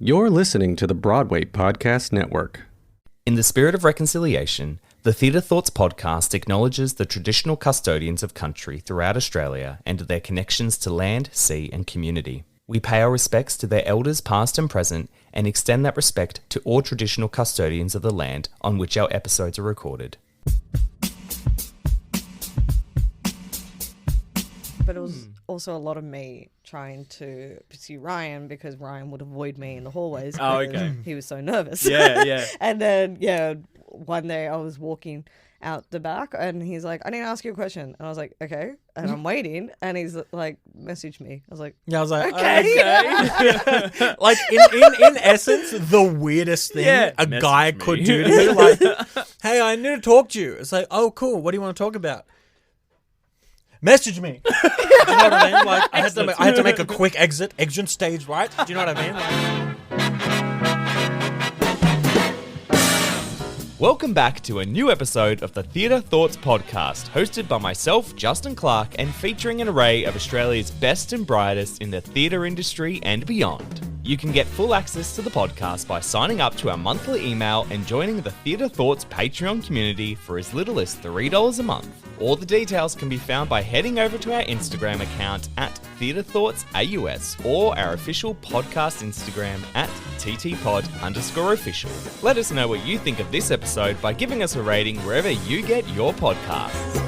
You're listening to the Broadway Podcast Network. In the spirit of reconciliation, the Theatre Thoughts podcast acknowledges the traditional custodians of country throughout Australia and their connections to land, sea and community. We pay our respects to their elders past and present and extend that respect to all traditional custodians of the land on which our episodes are recorded. But it was also a lot of me trying to pursue Ryan because Ryan would avoid me in the hallways. Oh, okay. He was so nervous. Yeah. And then, one day I was walking out the back and he's like, I need to ask you a question. And I was like, okay. And I'm waiting and he's like, message me. I was like, okay. Like, in essence, the weirdest thing a guy could do to you. Like, hey, I need to talk to you. It's like, oh, cool. What do you want to talk about? Message me. Do you know what I mean? Like, I had to make a quick exit stage, right? Do you know what I mean? Welcome back to a new episode of the Theatre Thoughts podcast, hosted by myself, Justin Clark, and featuring an array of Australia's best and brightest in the theatre industry and beyond. You can get full access to the podcast by signing up to our monthly email and joining the Theatre Thoughts Patreon community for as little as $3 a month. All the details can be found by heading over to our Instagram account at TheatreThoughtsAUS or our official podcast Instagram at ttpod_official. Let us know what you think of this episode by giving us a rating wherever you get your podcasts.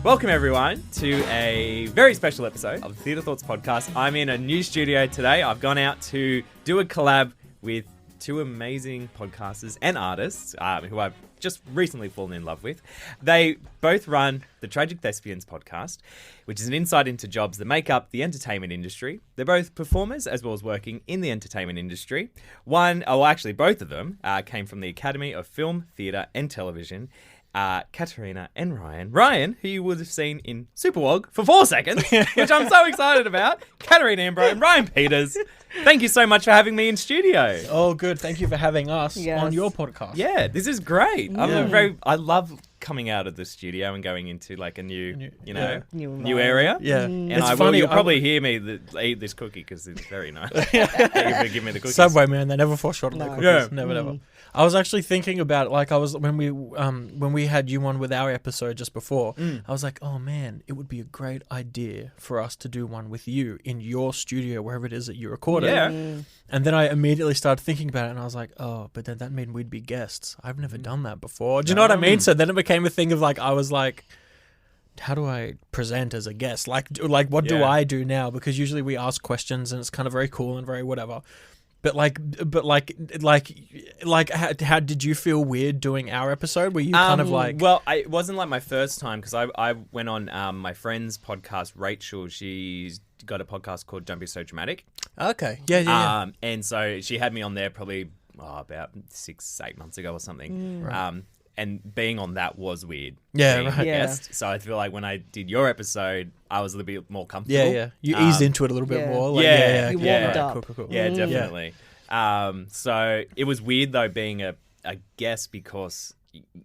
Welcome everyone to a very special episode of the Theatre Thoughts podcast. I'm in a new studio today. I've gone out to do a collab with two amazing podcasters and artists who I've just recently fallen in love with. They both run the Tragic Thespians podcast, which is an insight into jobs that make up the entertainment industry. They're both performers as well as working in the entertainment industry. Both of them came from the Academy of Film, Theatre and Television. Caterina and Ryan. Ryan, who you would have seen in Superwog for 4 seconds, which I'm so excited about. Caterina Imbro and Ryan Peters. Thank you so much for having me in studio. Oh, good. Thank you for having us on your podcast. Yeah, this is great. I love coming out of the studio and going into like a new area. Yeah. And you'll probably hear me eat this cookie because it's very nice. Thank you for giving me the cookies. Subway, man, they never fall short of their cookies. Yeah. Never. I was actually thinking about when we had you on with our episode just before, I was like, oh man, it would be a great idea for us to do one with you in your studio, wherever it is that you record it. Yeah. And then I immediately started thinking about it and I was like, oh, but then that meant we'd be guests. I've never done that before. Do you know what I mean? So then it became a thing of like, I was like, how do I present as a guest? Like what do I do now? Because usually we ask questions and it's kind of very cool and very whatever. But how did you feel weird doing our episode? Were you kind of like... Well, it wasn't like my first time because I went on my friend's podcast, Rachel. She's got a podcast called Don't Be So Dramatic. Okay. Yeah. And so she had me on there probably about 6-8 months ago or something. Right. And being on that was weird. Yeah, right. Guest. So I feel like when I did your episode, I was a little bit more comfortable. Yeah. You eased into it a little bit more. Like, you warmed up. Cool. Yeah, definitely. So it was weird though being a guest because,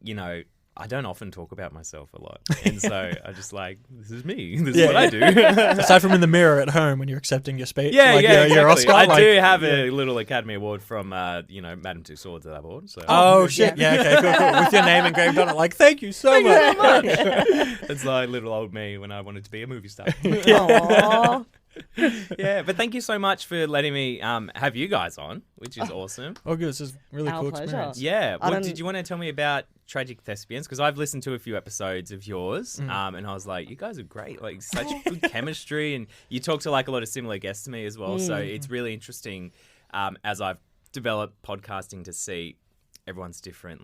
you know, I don't often talk about myself a lot. And so I just like, this is me. This is what I do. Aside from in the mirror at home when you're accepting your speech. Exactly. Your Oscar, I do have a little Academy Award from, Madame Tussauds that I bought. So. Oh, shit. Yeah, okay, cool. With your name engraved on it. Like, thank you so much. It's like little old me when I wanted to be a movie star. Aww. Yeah, but thank you so much for letting me have you guys on, which is awesome. Oh, good. This is really cool experience. Yeah. Well, did you want to tell me about Tragic Thespians? Because I've listened to a few episodes of yours, and I was like, you guys are great. Like, such good chemistry, and you talk to like a lot of similar guests to me as well. So it's really interesting as I've developed podcasting to see everyone's different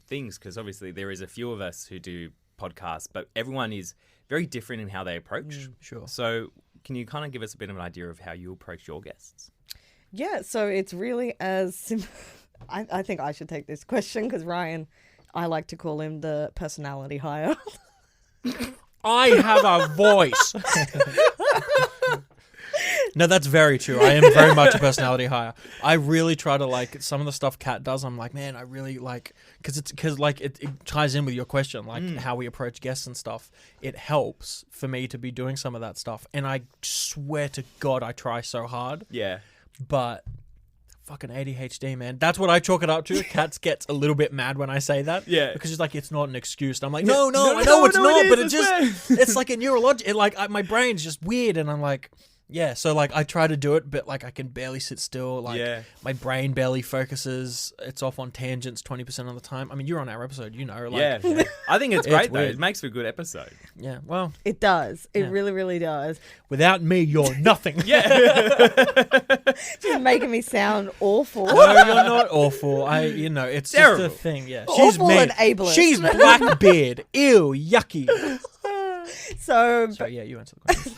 things. Because obviously there is a few of us who do podcasts, but everyone is very different in how they approach. Sure. So can you kind of give us a bit of an idea of how you approach your guests? Yeah, so it's really as simple. I think I should take this question because Ryan, I like to call him the personality hire. I have a voice. No, that's very true. I am very much a personality hire. I really try to like some of the stuff Kat does. I'm like, man, I really like because it ties in with your question, like how we approach guests and stuff. It helps for me to be doing some of that stuff, and I swear to God, I try so hard. Yeah, but fucking ADHD, man. That's what I chalk it up to. Katz gets a little bit mad when I say that. Yeah, because she's like, it's not an excuse. And I'm like, no, I know it's not, but it just it's like a neurological. Like my brain's just weird, and I'm like. Yeah, so like I try to do it, but like I can barely sit still. Like my brain barely focuses. It's off on tangents 20% of the time. I mean, you're on our episode, you know. Like, yeah. I think it's great though. weird. It makes for a good episode. Yeah, well, It does. It really, really does. without me, you're nothing. Yeah, Just making me sound awful. No, you're not awful. It's Terrible. just a thing. Yeah, Awful and ableist. She's Blackbeard. Ew, yucky. So Yeah, you answer the question.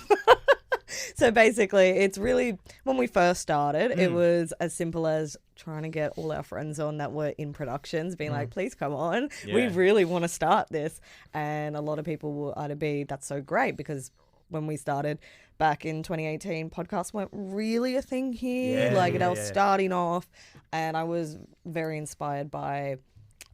So basically, it's really, when we first started, it was as simple as trying to get all our friends on that were in productions, being like, please come on. Yeah. We really want to start this. And a lot of people will either be, that's so great, because when we started back in 2018, podcasts weren't really a thing here. It was starting off. And I was very inspired by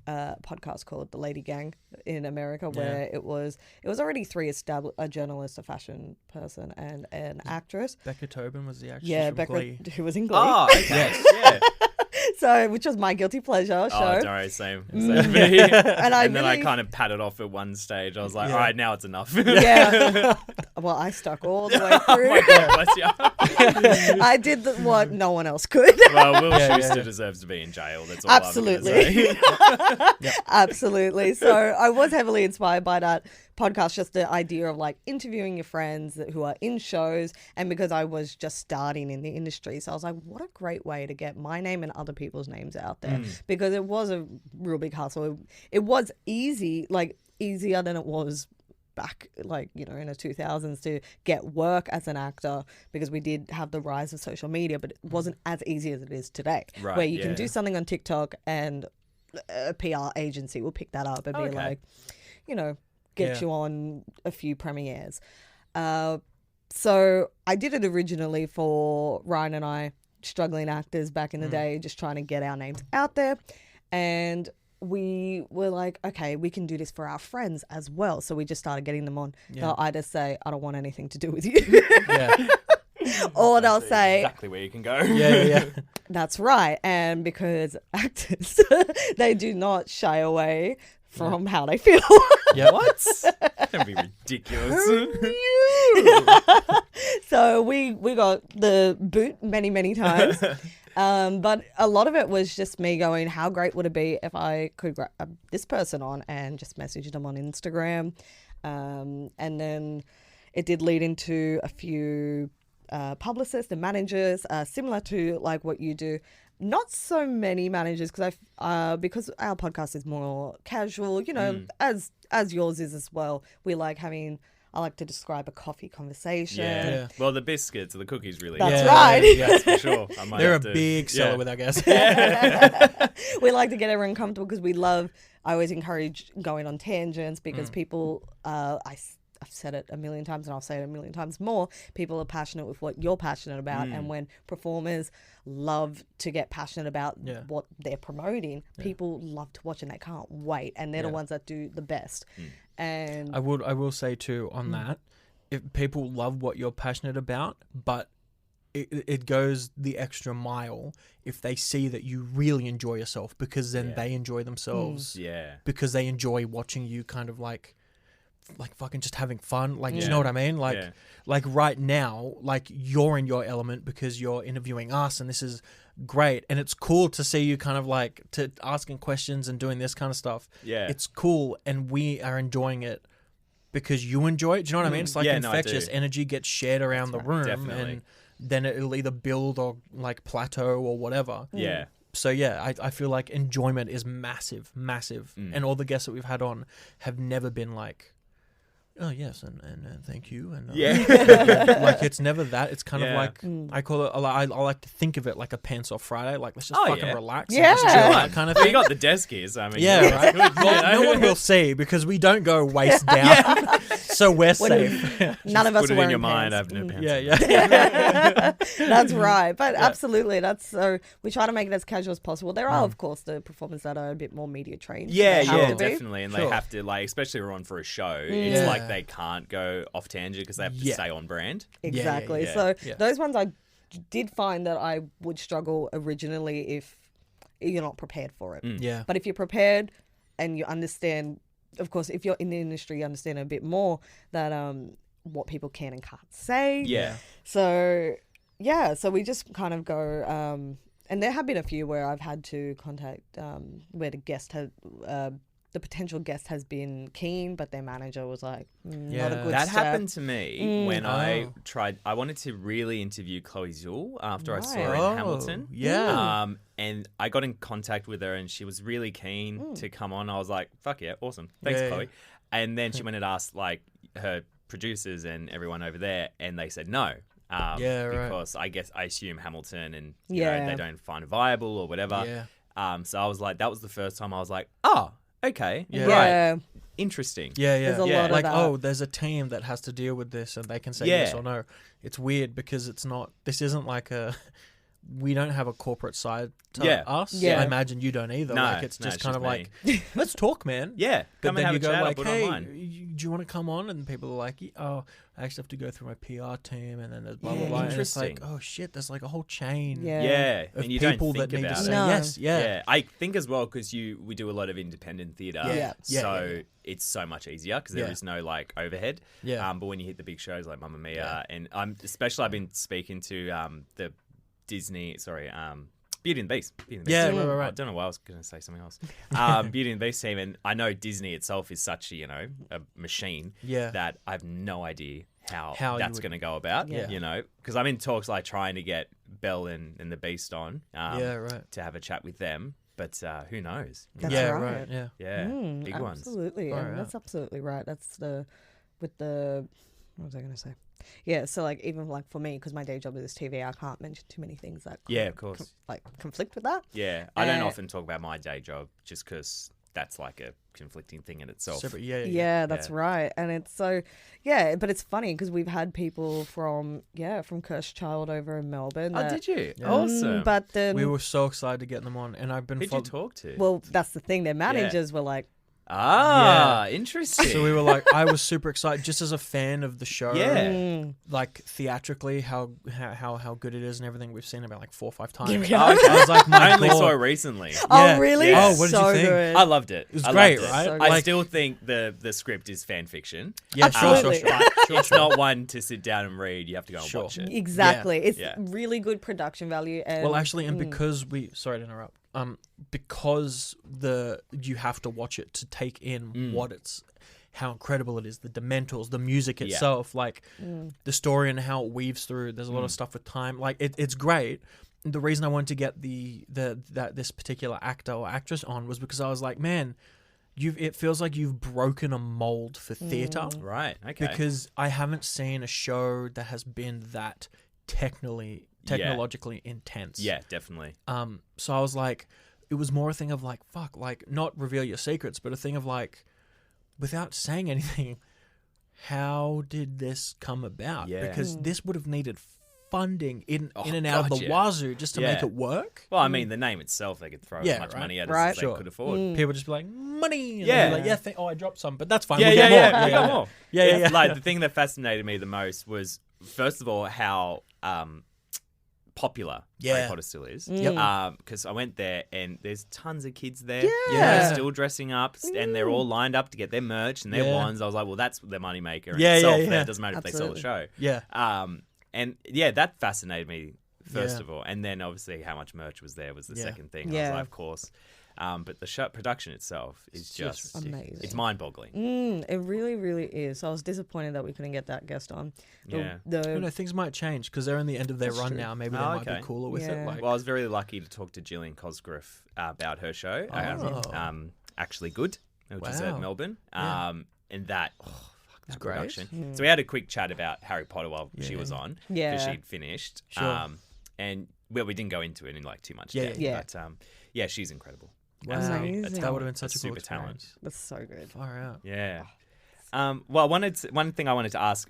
a podcast called The Lady Gang in America, where it was already three established, a journalist, a fashion person, and an actress. Becca Tobin was the actress. Yeah, from Becca, Glee. who was in Glee. Oh, okay. Yeah. So, which was my guilty pleasure show. Oh, sorry, same for me. And I then I really- kind of patted off at one stage. I was like, all right, now it's enough. Yeah. Well, I stuck all the way Oh through. my God, bless you. I did what no one else could. Well, Will Schuster deserves to be in jail. That's all Absolutely. I'm gonna say. Absolutely. So I was heavily inspired by that podcast, just the idea of like interviewing your friends who are in shows. And because I was just starting in the industry, so I was like, what a great way to get my name and other people's names out there, because it was a real big hustle. It was easy, like easier than it was back, like, in the 2000s to get work as an actor, because we did have the rise of social media, but it wasn't as easy as it is today, Right, where you can yeah. do something on TikTok and a PR agency will pick that up and be Okay. like, get Yeah. you on a few premieres. So I did it originally for Ryan and I, struggling actors back in the day, just trying to get our names out there. And we were like, okay, we can do this for our friends as well. So we just started getting them on. Yeah. They'll either say, I don't want anything to do with you. Yeah. Or they'll say, exactly where you can go. Yeah. that's right. And because actors, they do not shy away from how they feel. Yeah. What? That'd be ridiculous. So we got the boot many, many times. But a lot of it was just me going, how great would it be if I could grab this person on and just message them on Instagram. And then it did lead into a few publicists and managers, similar to like what you do. Not so many managers, because because our podcast is more casual, as yours is as well. We like having, I like to describe a coffee conversation. Yeah. Well, the biscuits or the cookies really. That's are. right. Yeah. That's for sure. I might They're a have to- big seller yeah. with our guests. We like to get everyone comfortable because I always encourage going on tangents, because people, I've said it a million times and I'll say it a million times more, people are passionate with what you're passionate about. And when performers love to get passionate about what they're promoting, people love to watch and they can't wait. And they're the ones that do the best. And I will say too on that, if people love what you're passionate about, but it goes the extra mile if they see that you really enjoy yourself, because then they enjoy themselves. Yeah. Because they enjoy watching you kind of like fucking just having fun. Like, do you know what I mean? Like right now, like you're in your element because you're interviewing us, and this is great. And it's cool to see you kind of like to asking questions and doing this kind of stuff. Yeah. It's cool, and we are enjoying it because you enjoy it. Do you know what I mean? It's like Yeah, no, I infectious do. energy gets shared around the room, Definitely. and then it'll either build or like plateau or whatever. Yeah. So yeah, I feel like enjoyment is massive, and all the guests that we've had on have never been like, oh yes, and thank you, and like it's never that. It's kind of like I call it. I like to think of it like a pants off Friday. Like let's just fucking relax, and just chill out, kind of Well, thing. you got the desk here, so I mean, Yeah, that's right. good, Well, no one will see because we don't go waist down. So we're safe. None of us Put are it in wearing your mind. I pants. have no pants. yeah. That's right. But absolutely, that's so we try to make it as casual as possible. There are, of course, the performers that are a bit more media trained. Yeah, They have yeah, to be. definitely. And they Sure. have to, like, especially if we're on for a show, Mm. it's Yeah. like they can't go off tangent because they have to Yeah. stay on brand. Exactly. yeah. So Yeah. those ones I did find that I would struggle originally if you're not prepared for it. Yeah. But if you're prepared and you understand, of course, if you're in the industry, you understand a bit more that what people can and can't say. Yeah. So yeah, so we just kind of go, and there have been a few where I've had to contact where the guest had. The potential guest has been keen, but their manager was like, not a Yeah. good That step. happened to me when I Oh. tried. I wanted to really interview Chloe Zul after I saw her Right. in Hamilton. Yeah. And I got in contact with her, and she was really keen to come on. I was like, "Fuck yeah, awesome, thanks, Yeah, Chloe." And then she went and asked like her producers and everyone over there, and they said no. Yeah, right. Because I assume Hamilton and Yeah. they don't find it viable or whatever. Yeah. So I was like, that was the first time I was like, oh, okay, Yeah. right, Yeah. interesting. Yeah, yeah. There's a Yeah. lot Like, of that. oh, there's a team that has to deal with this and they can say Yeah. yes or no. It's weird because this isn't like we don't have a corporate side to Yeah. us. Yeah. I imagine you don't either. No, like, it's no, just it's kind just of like, let's talk, man. Yeah, But come and then have you a go chat. I'll like, put it hey, online. do you want to come on? And people are like, oh, I actually have to go through my PR team, and then there's blah blah Yeah. blah. And it's like, Interesting. oh shit, there's like a whole chain Yeah. Yeah, of and you people don't that think need to about say it. No. yes. Yeah. Yeah, I think as well because we do a lot of independent theatre. Yeah. Yeah, So yeah, yeah. it's so much easier because there Yeah. is no like overhead. Yeah. But when you hit the big shows like Mamma Mia, Yeah. and I've been speaking to the Disney, Beauty and the Beast. Beauty and the Yeah, Beast. right. I don't know why I was going to say something else. Beauty and the Beast team, and I know Disney itself is such a machine Yeah. that I have no idea how How you that's would- going to go about. Yeah. Because I'm in talks like trying to get Belle and the Beast on. Yeah, right. To have a chat with them, but who knows? That's yeah, right. Yeah. Yeah, big ones. Absolutely. Far And out. that's absolutely right. That's what was I going to say? Yeah, so like even like for me, because my day job is TV, I can't mention too many things that Yeah, of course. conflict with that. Yeah, I don't Uh, often talk about my day job just because that's like a conflicting thing in itself. Separate, yeah. Yeah, that's Yeah. right. And it's so, yeah, but it's funny because we've had people from Cursed Child over in Melbourne. Oh, that- did you? Yeah. Awesome. But then, We were so excited to get them on, and I've been. Who'd you talk to? well, that's the thing. Their managers were like, Interesting. So we were like, I was super excited just as a fan of the show. Yeah. Like theatrically, how good it is and everything. We've seen about like 4 or 5 times. Yeah. Oh, okay. I was like, my I only God. saw it recently. Yeah. oh, really? Yeah. Oh, what did you so think? good. I loved it. It was I great, loved it. right? So I Like- still think the script is fan fiction. Yeah, sure, Absolutely. sure, sure. But it's not one to sit down and read. You have to go and Sure. watch it. Exactly. It's Yeah. really good production value. And Well, actually, and because sorry to interrupt. Because you have to watch it to take in how incredible it is, the dementals, the music itself, like the story and how it weaves through. There's a lot of stuff with time. Like it's great. The reason I wanted to get this particular actor or actress on was because I was like, man, it feels like you've broken a mold for theatre. Right. Okay. Because I haven't seen a show that has been that technologically intense. Yeah, definitely. So I was like, it was more a thing of like, fuck, like not reveal your secrets, but a thing of like, without saying anything, how did this come about? Yeah. Because this would have needed funding in and God, out of the yeah. wazoo just to Yeah. make it work. Well, I mean, the name itself, they could throw Yeah, as much right. money at Right. as they Sure. could afford. People would just be like, money. And Yeah. they'd be like, I dropped some, but that's fine. Yeah, we'll yeah, get yeah. more. We got more. Yeah. Like the thing that fascinated me the most was, first of all, how popular Harry Yeah. Potter still is. Yep. Because I went there and there's tons of kids there. Yeah. They're still dressing up and they're all lined up to get their merch and their Yeah. wands. I was like, well, that's their moneymaker in Yeah, itself. yeah, yeah. It doesn't matter if they sell the show. Yeah. And yeah, that fascinated me first Yeah. of all, and then obviously how much merch was there was the Yeah. second thing. I Yeah. was like, of course. But the show production itself is just amazing. It's mind-boggling. It really, really is. So I was disappointed that we couldn't get that guest on. Yeah. Things might change because they're in the end of their That's run true. now. Maybe they Oh, might be okay. cooler with Yeah. it. Like, Well, I was very lucky to talk to Gillian Cosgriff about her show. Oh. Actually Good, which is Wow. at Melbourne. Yeah. And that, that great. production. So we had a quick chat about Harry Potter while she was on. Yeah. Because she'd finished. Sure. And well, we didn't go into it in like too much Yeah, depth. yeah. But yeah, she's incredible. wow. Absolutely. Amazing. That would have been such a cool super talent. experience. That's so good. Far out. Yeah. One thing I wanted to ask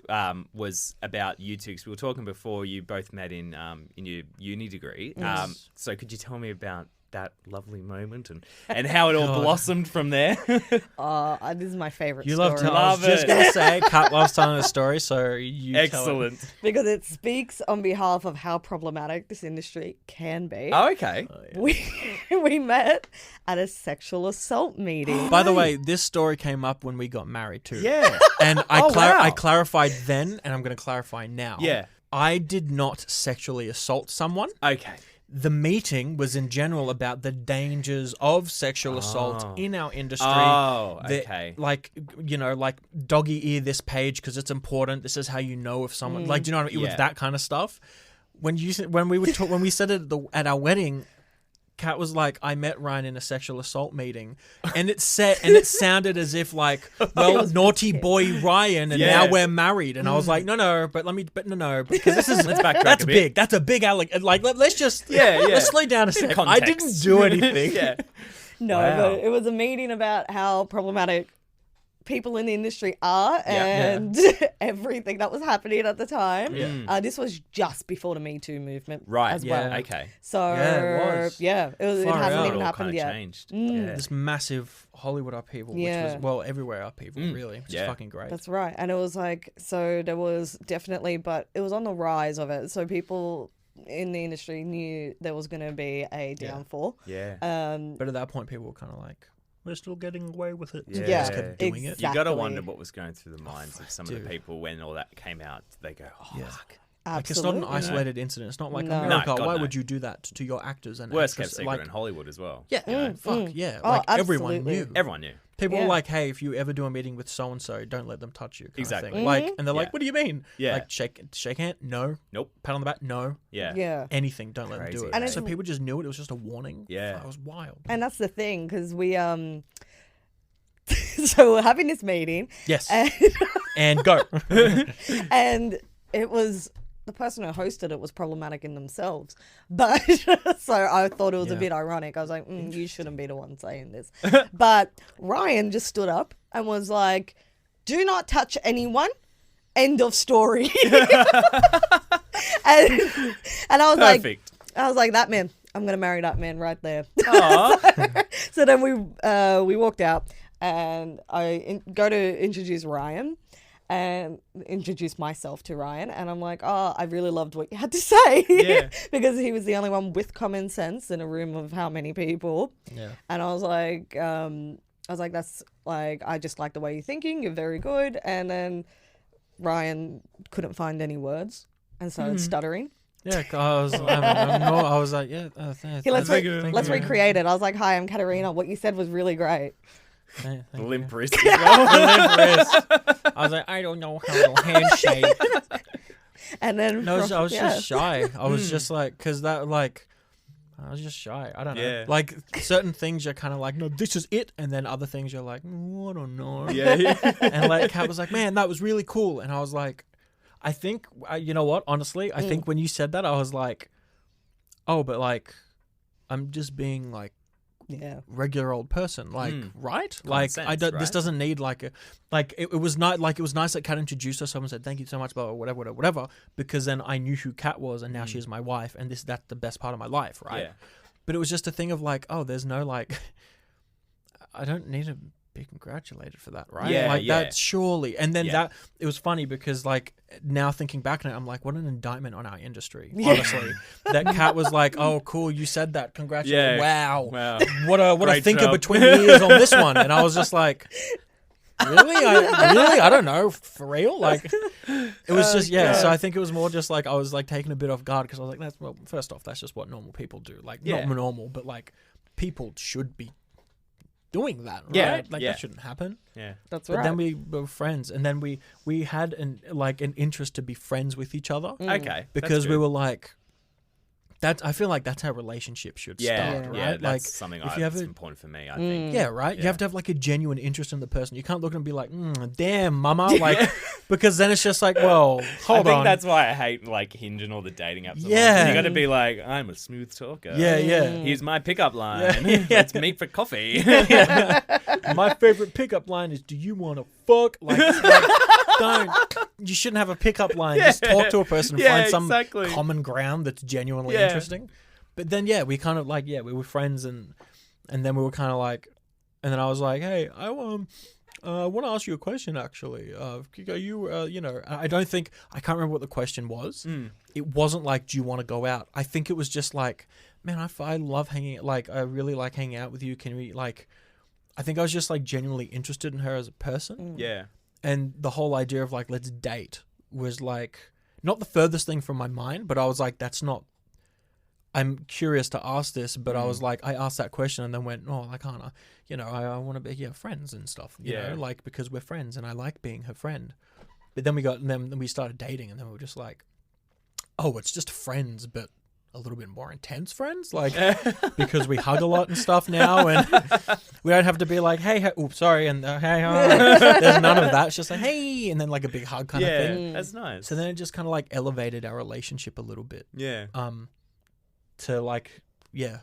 was about you two, because we were talking before you both met in your uni degree. Yes. So could you tell me about that lovely moment and how it all blossomed from there? This is my favorite You story. love telling. I was just gonna say, Kat loves telling a story, so you Excellent. Tell it. Because it speaks on behalf of how problematic this industry can be. Oh, okay. We met at a sexual assault meeting. By the way, this story came up when we got married too. Yeah. And wow. I clarified then, and I'm going to clarify now. Yeah. I did not sexually assault someone. Okay. The meeting was in general about the dangers of sexual assault in our industry. Oh, That, okay. like, doggy ear this page because it's important. This is how you know if someone, like, do you know what I mean? It was that kind of stuff. When we said it at our wedding, Kat was like, I met Ryan in a sexual assault meeting, and it sounded as if like, well, naughty boy Ryan, and now we're married. And I was like, no, because this is that's big. That's a big like. Let's just let's slow down a second. I didn't do anything. No, but it was a meeting about how problematic people in the industry are and everything that was happening at the time. This was just before the Me Too movement as well. Okay. So it hasn't even happened yet. Changed. This massive Hollywood upheaval, which was, well, everywhere upheaval, really, which is fucking great. That's right. And it was like, so there was definitely, but it was on the rise of it. So people in the industry knew there was going to be a downfall. Yeah. But at that point, people were kind of like, we're still getting away with it. Yeah, Just kept doing exactly. You got to wonder what was going through the minds of some of the people when all that came out. They go, fuck. Like, it's not an isolated incident. It's not like America. Why would you do that to your actors and worst kept actresses? secret in Hollywood as well. Yeah, Oh, like everyone absolutely. knew. Everyone knew. People were like, "Hey, if you ever do a meeting with so and so, don't let them touch you." Kind Exactly. of thing. Like, and they're like, "What do you mean?" Yeah. Like, shake hand? No. Nope. Pat on the back? No. Yeah. Anything? Don't let them do Crazy, it. And So people just knew it. It was just a warning. Yeah. It was wild. And that's the thing, because we so we're having this meeting. Yes. And, And go. and it was the person who hosted it was problematic in themselves. But so I thought it was a bit ironic. I was like, you shouldn't be the one saying this. But Ryan just stood up and was like, do not touch anyone. End of story. and I was like, that man. I'm gonna marry that man right there. So then we walked out, and I go to introduce Ryan, and introduce myself to Ryan, and I'm like, I really loved what you had to say, because he was the only one with common sense in a room of how many people, and I was like, that's like, I just like the way you're thinking. You're very good. And then Ryan couldn't find any words and started stuttering. Yeah, I was like, thanks. Let's recreate it. I was like, hi, I'm Caterina. What you said was really great. Limp wrist as well. Limp wrist. I was like, I don't know how to handshake. And then I was just shy. I was just like, because that, like, I was just shy. I don't know. Yeah. Like, certain things you're kind of like, no, this is it. And then other things you're like, I don't know. Yeah. And like, Kat was like, man, that was really cool. And I was like, I think, you know what, honestly, I think when you said that, I was like, oh, but like, I'm just being like, regular old person, like, right? Common like, sense, I don't, right? this doesn't need like a, like, it was not, like, it was nice that Kat introduced us. Someone said, thank you so much, blah, blah, whatever, because then I knew who Kat was, and now she's my wife, and that's the best part of my life, right? Yeah. But it was just a thing of like, oh, there's no, like, I don't need to be congratulated for that, right? Yeah, like yeah. that surely. And then that, it was funny because like now thinking back on it, I'm like, what an indictment on our industry, honestly. That Kat was like, oh, cool, you said that, congratulations. Yeah. Wow. What a thinker job. between the ears on this one. And I was just like, really? I don't know, for real? Like, it was just, so I think it was more just like, I was like taken a bit off guard because I was like, well, first off, that's just what normal people do. Like, not normal, but like, people should be doing that, right? Yeah, like that shouldn't happen. Yeah, That's But right. then we were friends, and then we had an interest to be friends with each other. Okay. Because we were like, I feel like that's how relationships should start, right? Yeah, that's like, something that's important for me, I think. Yeah, right? You have to have like a genuine interest in the person. You can't look and be like, damn, mama. Like, because then it's just like, well, hold on. I think that's why I hate like Hinge and all the dating apps. Yeah. You got to be like, I'm a smooth talker. Yeah. Here's my pickup line. Let's meet for coffee. My favorite pickup line is, do you want to fuck? Like, don't. You shouldn't have a pickup line. Just talk to a person and find some common ground that's genuinely interesting. But then, we kind of like, we were friends and then we were kind of like, and then I was like, hey, I want to ask you a question, actually. Are you, I can't remember what the question was. It wasn't like, do you want to go out? I think it was just like, man, I love hanging, like, I really like hanging out with you. Can we, like, I think I was just like genuinely interested in her as a person. Yeah. And the whole idea of like, let's date was like, not the furthest thing from my mind, but I was like, I'm curious to ask this, but I was like, I asked that question and then went, I can't, I want to be friends and stuff, you know, like, because we're friends and I like being her friend. But then we started dating and then we were just like, oh, it's just friends, but a little bit more intense friends, like, because we hug a lot and stuff now, and we don't have to be like, hey, oops, sorry, and hey, there's none of that. It's just like, hey, and then like a big hug kind of thing. That's nice. So then it just kind of like elevated our relationship a little bit. Yeah. To like, I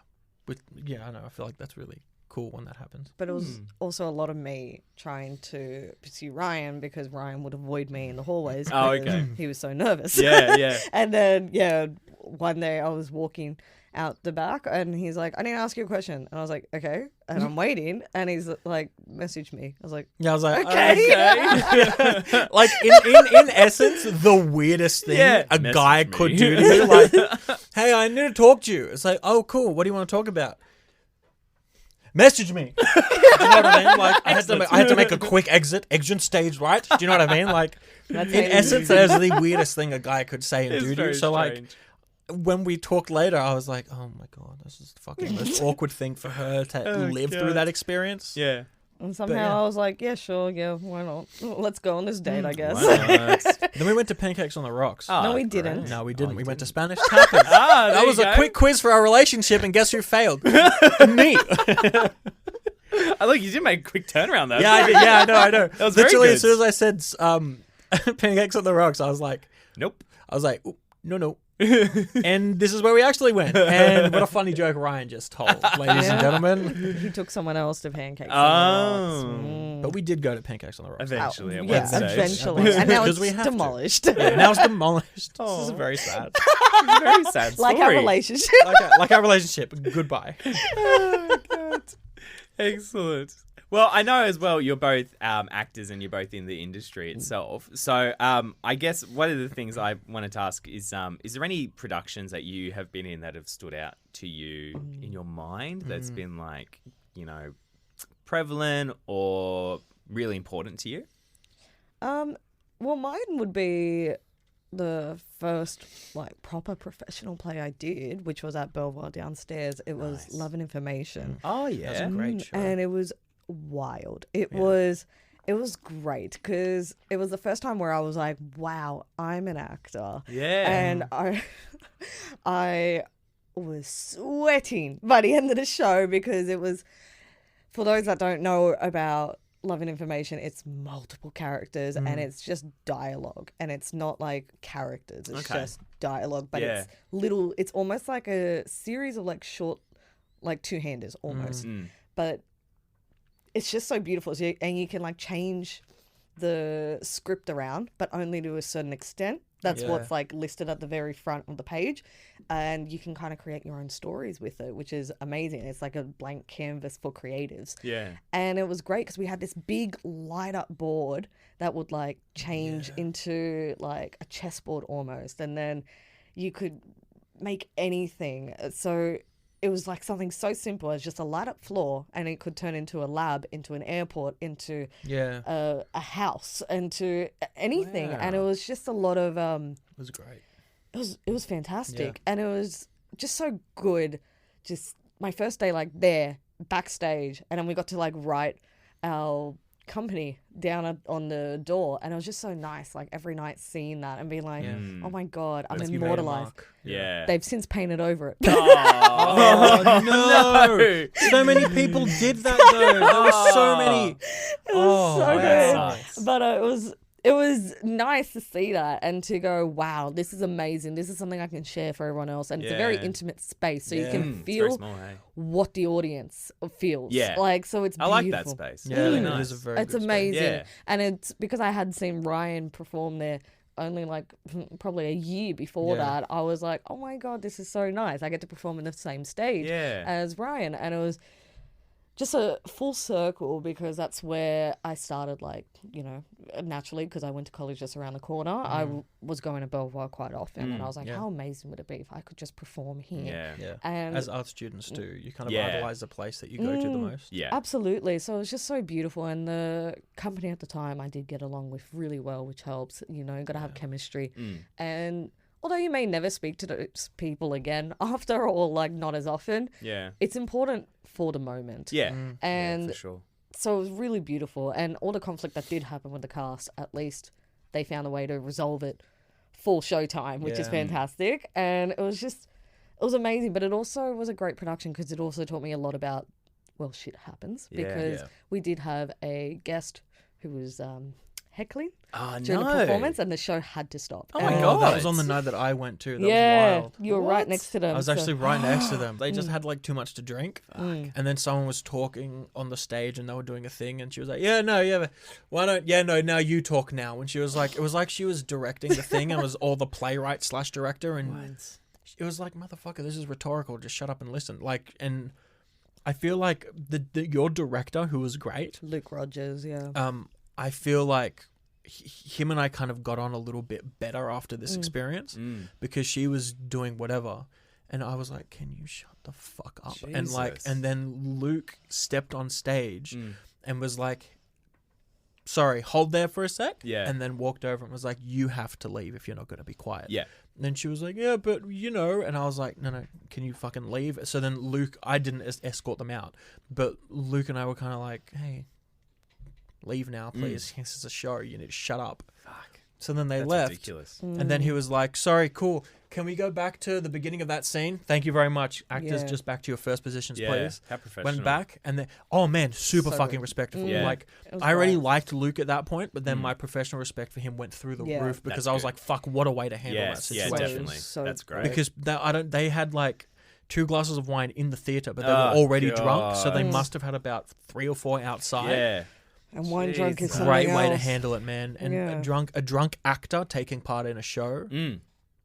don't know. I feel like that's really cool when that happens. But it was also a lot of me trying to pursue Ryan because Ryan would avoid me in the hallways. Oh, okay. He was so nervous. Yeah. And then, one day I was walking out the back and he's like, I need to ask you a question. And I was like, okay. And I'm waiting and he's like, message me. I was like, I was like, okay. Like in essence, the weirdest thing a guy could do to you, like, hey, I need to talk to you. It's like, oh, cool. What do you want to talk about? Message me. Do you know what I mean? Like, I had to make a quick exit stage, right? Do you know what I mean? Like, in essence, that is the weirdest thing a guy could say and do to you. So, like, when we talked later, I was like, oh my God, this is the fucking most awkward thing for her to live through that experience. Yeah. And somehow I was like, yeah, sure, why not? Let's go on this date, I guess. Then we went to Pancakes on the Rocks. No, we didn't. No, we didn't. We went to Spanish Tapas. That was a quick quiz for our relationship, and guess who failed? Me. Look, you did make a quick turnaround though. Yeah, I did. Yeah, I know. That was literally very good. As soon as I said Pancakes on the Rocks, I was like, nope. I was like, no. And this is where we actually went. And what a funny joke Ryan just told, ladies and gentlemen. He took someone else to Pancakes Oh. on the Rocks. But we did go to Pancakes on the Rocks. Eventually. Eventually. And now it's demolished. Now it's demolished. This is very sad. It's a very sad story. Like our relationship. Like our relationship. Goodbye. Oh, God. Excellent. Well, I know as well you're both actors and you're both in the industry itself. So I guess one of the things I wanted to ask is there any productions that you have been in that have stood out to you in your mind that's been like, prevalent or really important to you? Well, mine would be the first like proper professional play I did, which was at Belvoir downstairs. It was Love and Information. Oh, yeah. That was a great show. And it was wild. It was great because it was the first time where I was like, wow, I'm an actor. Yeah. And I was sweating by the end of the show because it was, for those that don't know about Love and Information, it's multiple characters and it's just dialogue, and it's not like characters, it's just dialogue, but it's almost like a series of like short, like two-handers almost, but it's just so beautiful. And you can like change the script around, but only to a certain extent. That's what's like listed at the very front of the page, and you can kind of create your own stories with it, which is amazing. It's like a blank canvas for creatives. Yeah. And it was great because we had this big light up board that would like change into like a chessboard almost, and then you could make anything. So it was like something so simple as just a light up floor, and it could turn into a lab, into an airport, into a house, into anything. Wow. And it was just a lot of It was great. it was fantastic, and it was just so good. Just my first day like there backstage, and then we got to like write our company down on the door, and it was just so nice. Like every night seeing that and being like, oh my God, I'm Let's immortalized. Yeah. They've since painted over it. Oh, no. So many people did that though. There were so many. It was so that good. sucks. But it was nice to see that and to go, wow, this is amazing. This is something I can share for everyone else. And it's a very Yeah. intimate space, so you Yeah. can It's very feel small, hey? what the audience feels. Yeah. Like, so it's I beautiful. like that space. Yeah, Really it nice. is a very It's good space. amazing. Yeah. And it's because I had seen Ryan perform there only like probably a year before Yeah. that. I was like, oh my God, this is so nice. I get to perform in the same stage Yeah. as Ryan. And it was just a full circle because that's where I started, like, you know, naturally, because I went to college just around the corner. I was going to Belvoir quite often, and I was like, how amazing would it be if I could just perform here? Yeah. Yeah. And As art students do, you kind of Yeah. idolize the place that you go to the most. Yeah. absolutely. So it was just so beautiful. And the company at the time I did get along with really well, which helps, you know, got to have chemistry. And although you may never speak to those people again after, or like not as often, Yeah. it's important for the moment. Yeah. And Yeah, for sure. so it was really beautiful. And all the conflict that did happen with the cast, at least they found a way to resolve it for showtime, which is Yeah. fantastic. And it was amazing. But it also was a great production because it also taught me a lot about, well, shit happens. Yeah. Because Yeah. we did have a guest who was heckling Oh, during no. the performance, and the show had to stop. Oh my And- God. That was on the night that I went to. That yeah, was wild. you were right What? next to them. I was so- actually right next to them. They just had like too much to drink. Mm. And then someone was talking on the stage and they were doing a thing and she was like, now you talk now. And she was like, it was like she was directing the thing and was all the playwright / director. And it was like, motherfucker, this is rhetorical. Just shut up and listen. Like, and I feel like your director, who was great, Luke Rogers, yeah. I feel like him and I kind of got on a little bit better after this experience because she was doing whatever. And I was like, can you shut the fuck up? And like, Jesus. and then Luke stepped on stage and was like, sorry, hold there for a sec. Yeah. And then walked over and was like, you have to leave if you're not going to be quiet. Yeah. And then she was like, yeah, but you know, and I was like, no, can you fucking leave? So then Luke, I didn't escort them out, but Luke and I were kind of like, hey, leave now, please. This is a show. You need to shut up. Fuck. So then they That's left. ridiculous. And then he was like, sorry, cool. Can we go back to the beginning of that scene? Thank you very much. Actors, Yeah. just back to your first positions, Yeah. please. How professional. Went back and then, oh man, super So fucking good. respectful. Yeah. Like, It was I already great. liked Luke at that point, but then my professional respect for him went through the Yeah. roof because That's I was good. like, fuck, what a way to handle that Yes. Yeah, situation. definitely. So That's great. great. Because they had like 2 glasses of wine in the theater, but they Oh, were already drunk, so they God. must have had about 3 or 4 outside. Yeah. And wine drunk is Jesus. something Great way to else. handle it, man. And Yeah. a drunk actor taking part in a show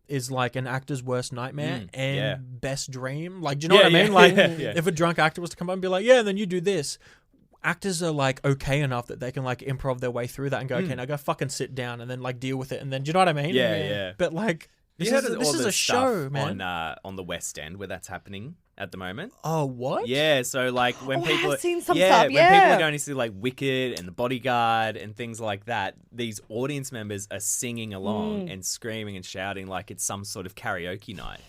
is like an actor's worst nightmare and yeah. best dream. Like, do you know what I mean? Like, if a drunk actor was to come up and be like, yeah, and then you do this. Actors are like okay enough that they can like improv their way through that and go, okay, now go fucking sit down and then like deal with it. And then, do you know what I mean? Yeah, yeah. But like, this You heard is all a the show, stuff man. on the West End where that's happening at the moment. Oh, what? Yeah, so like when Oh, I people have seen some yeah, stuff, when people yeah. are going to see like Wicked and The Bodyguard and things like that, these audience members are singing along and screaming and shouting like it's some sort of karaoke night.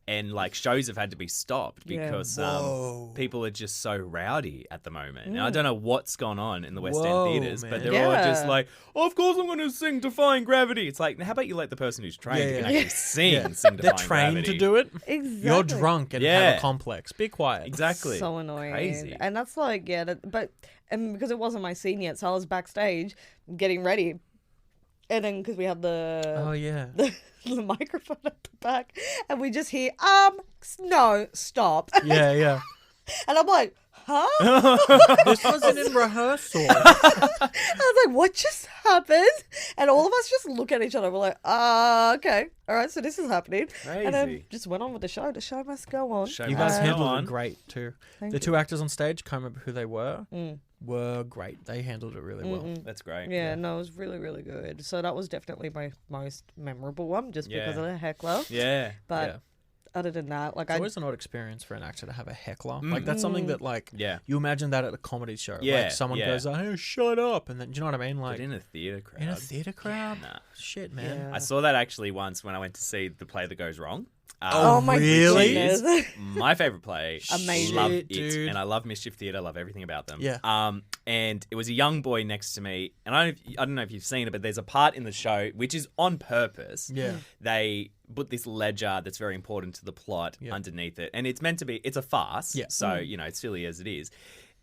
And like shows have had to be stopped Yeah. because Whoa. people are just so rowdy at the moment. And I don't know what's gone on in the West Whoa, End theaters, but man. they're all just Yeah. like, oh, of course I'm going to sing Defying Gravity. It's like, how about you let the person who's trained Yeah, who can yeah. actually sing and sing They're Defying trained Gravity. to do it. Exactly. You're drunk and have Yeah. a complex. Be quiet. Exactly. So annoying. Crazy. And that's like, yeah, and because it wasn't my scene yet, so I was backstage getting ready. And then because we had Oh, yeah. the microphone at the back, and we just hear, no, stop. Yeah, yeah. And I'm like, huh? This wasn't in rehearsal. I was like, what just happened? And all of us just look at each other. We're like, okay. All right, so this is happening. And then Crazy. just went on with the show. The show must go on. Show You must guys go handled on. it great too. Thank The you. 2 actors on stage, can't remember who they were great. They handled it really well. That's great. Yeah, no, it was really, really good. So that was definitely my most memorable one, just because Yeah. of the heckler. Yeah. But Yeah. other than that, like It's always an odd experience for an actor to have a heckler. Mm. Like that's something that like Yeah. you imagine that at a comedy show. Yeah, Like someone yeah. goes, "Oh, shut up," and then do you know what I mean? But Like in a theatre crowd. in a theater crowd. Nah. Shit, man. Yeah. I saw that actually once when I went to see the play that goes wrong. Oh my really? goodness. My favorite play. Amazing. Love Shit, it, dude. and I love Mischief Theatre. I love everything about them. Yeah. And it was a young boy next to me, and I don't know if you've seen it, but there's a part in the show which is on purpose. Yeah. They put this ledger that's very important to the plot underneath it, and it's meant to be. It's a farce. Yeah. So it's silly as it is,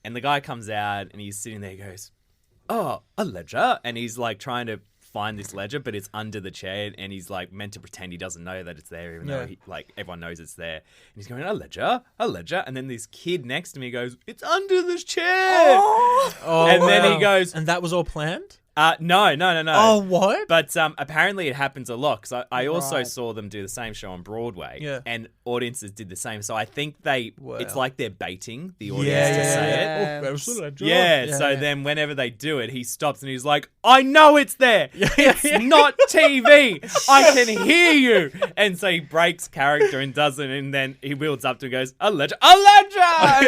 and the guy comes out and he's sitting there. He goes, "Oh, a ledger," and he's like trying to find this ledger, but it's under the chair, and he's like meant to pretend he doesn't know that it's there, even though everyone knows it's there. And he's going, a ledger, and then this kid next to me goes, "It's under this chair," and then he goes, and that was all planned. No. Oh, what? But apparently it happens a lot because I also saw them do the same show on Broadway, and audiences did the same. So I think it's like they're baiting the audience to say it. Oh, that was a ledger. So then whenever they do it, he stops and he's like, "I know it's there. It's not TV. I can hear you." And so he breaks character and does it, and then he builds up to and goes, "A ledger, a ledger!"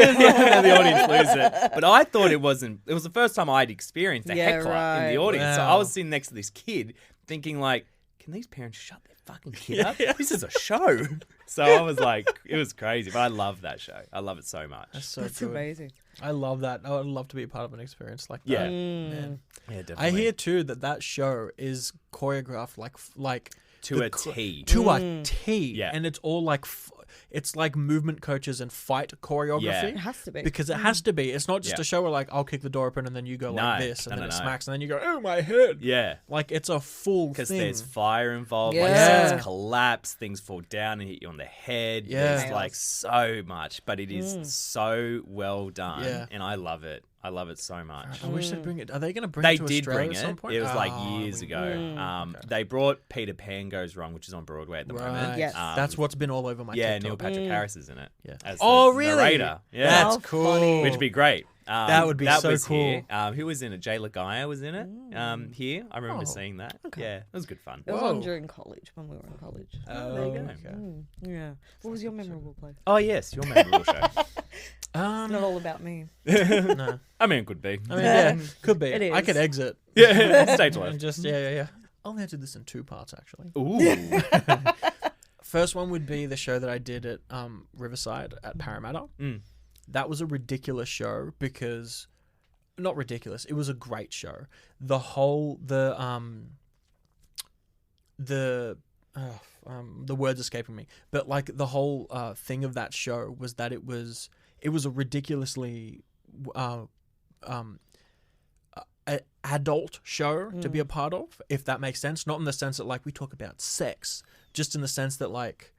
And then the audience loses it. But I thought it wasn't. It was the first time I'd experienced a heckler in the audience. So I was sitting next to this kid thinking like, can these parents shut their fucking kid up? This is a show. So I was like, it was crazy. But I love that show. I love it so much. That's That's good. amazing. I love that. I would love to be a part of an experience like that. Yeah. Man. Yeah, definitely. I hear too that show is choreographed like to a T. To a T. Yeah. And it's all like it's like movement coaches and fight choreography. Yeah. It has to be. Because it has to be. It's not just Yeah. a show where like I'll kick the door open and then you go like No. this and No, then it no. smacks and then you go, "Oh, my head." Yeah. Like it's a full Because thing. there's fire involved, Yeah. like sets collapse, things fall down and hit you on the head. Yeah. There's like so much, but it is so well done, Yeah. and I love it. I love it so much. I wish they'd bring it. Are they going to bring They it to did Australia bring at some it. point? It was like Oh, years we- ago. They brought Peter Pan Goes Wrong, which is on Broadway at the moment. Right. Yes. That's what's been all over my Yeah, TikTok. Neil Patrick Harris is in it. Yeah. As Oh, the really? narrator. Yeah. That's How cool. funny. Which would be great. That would be so was cool. Here. Who was in it? Jay Lagaya was in it. Here, I remember seeing that. Okay. Yeah, it was good fun. It was Whoa. on during college, when we were in college. Oh, there you go. Okay. Yeah. What was your memorable play? Oh yes, your memorable show. It's not all about me. No. I mean, it could be. I mean, yeah, could be. It I is. could exit. Yeah, stage And left. just, yeah. I'll answer this in two parts, actually. Ooh. First one would be the show that I did at Riverside at Parramatta. Mm. That was a ridiculous show because... Not ridiculous. It was a great show. The words escaping me, but like the whole thing of that show was that it was a ridiculously adult show to be a part of, if that makes sense. Not in the sense that like we talk about sex, just in the sense that like,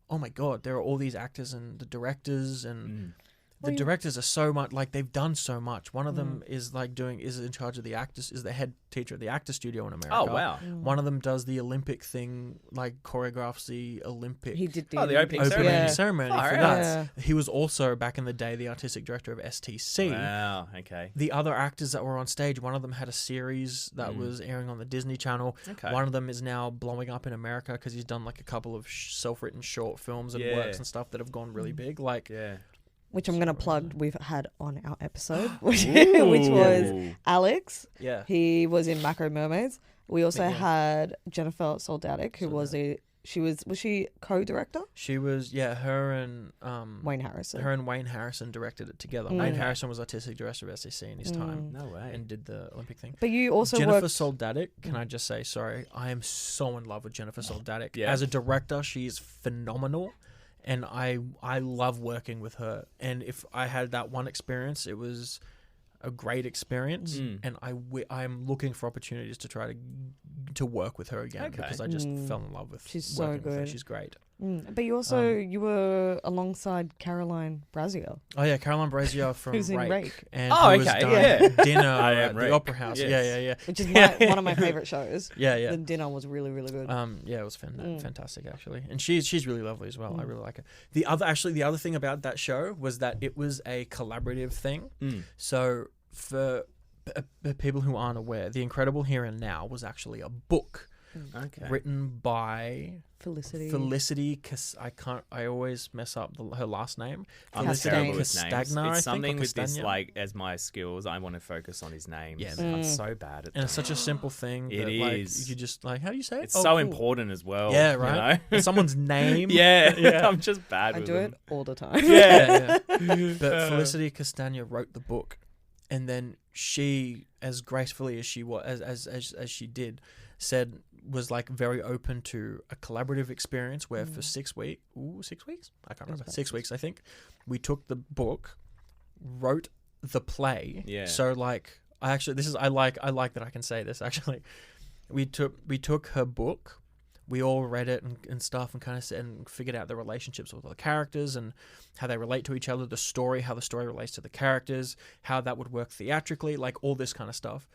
oh my god, there are all these actors and the directors and. The directors are so much like they've done so much. One of them is in charge of the actors, is the head teacher at the actor studio in America. Oh wow. One of them does the Olympic thing, like choreographs the Olympic He did the opening opening ceremony. ceremony Oh, for right. that. He was also back in the day the artistic director of STC. Wow. Okay. The other actors that were on stage, one of them had a series that was airing on the Disney Channel. Okay. One of them is now blowing up in America because he's done like a couple of self-written short films and works and stuff that have gone really big. Like, Yeah. Which I'm going to plug, we've had on our episode, which was Alex. yeah. He was in Macro Mermaids. We also had Jennifer Soldatic, who was she co-director? She was, her and Wayne Harrison. Her and Wayne Harrison directed it together. Wayne Harrison was artistic director of SEC in his time. No way. And did the Olympic thing. But you also Jennifer worked... Soldatic, can I just say, sorry, I am so in love with Jennifer Soldatic. Yeah. As a director, she's phenomenal. And I love working with her. And if I had that one experience, it was a great experience. And I'm looking for opportunities to try to work with her again because I just fell in love with She's so working with her. good. She's great. But you also you were alongside Caroline Brazier. Oh yeah, Caroline Brazier from Who's in Rake. Rake. And Oh, who has okay, done yeah. Dinner I at Am the Rake. Opera House. Yes. Yeah. Which is one of my favourite shows. Yeah. The dinner was really, really good. Yeah, it was fantastic actually, and she's really lovely as well. I really like her. The other thing about that show was that it was a collaborative thing. So for people who aren't aware, The Incredible Here and Now was actually a book. Okay. written by Felicity. I always mess up her last name. I'm Felicity terrible with names. Castagna, I think, It's something or with this, Castagna. like, as my skills, I want to focus on his names. Yeah, I'm so bad at And it's such a simple thing. It that, like, is. you just like, how do you say it? It's Oh, so cool. important as well. Yeah, right. You know? Someone's name. Yeah. I'm just bad I with do them. it all the time. Yeah. But Felicity Castagna wrote the book, and then she, as gracefully as she was, as she did, said was like very open to a collaborative experience where for 6 weeks, 6 weeks? I can't remember. 6 weeks, I think. We took the book, wrote the play. Yeah. So like, I like that I can say this actually. We took her book. We all read it and stuff and kind of and figured out the relationships with the characters and how they relate to each other, the story, how the story relates to the characters, how that would work theatrically, like all this kind of stuff.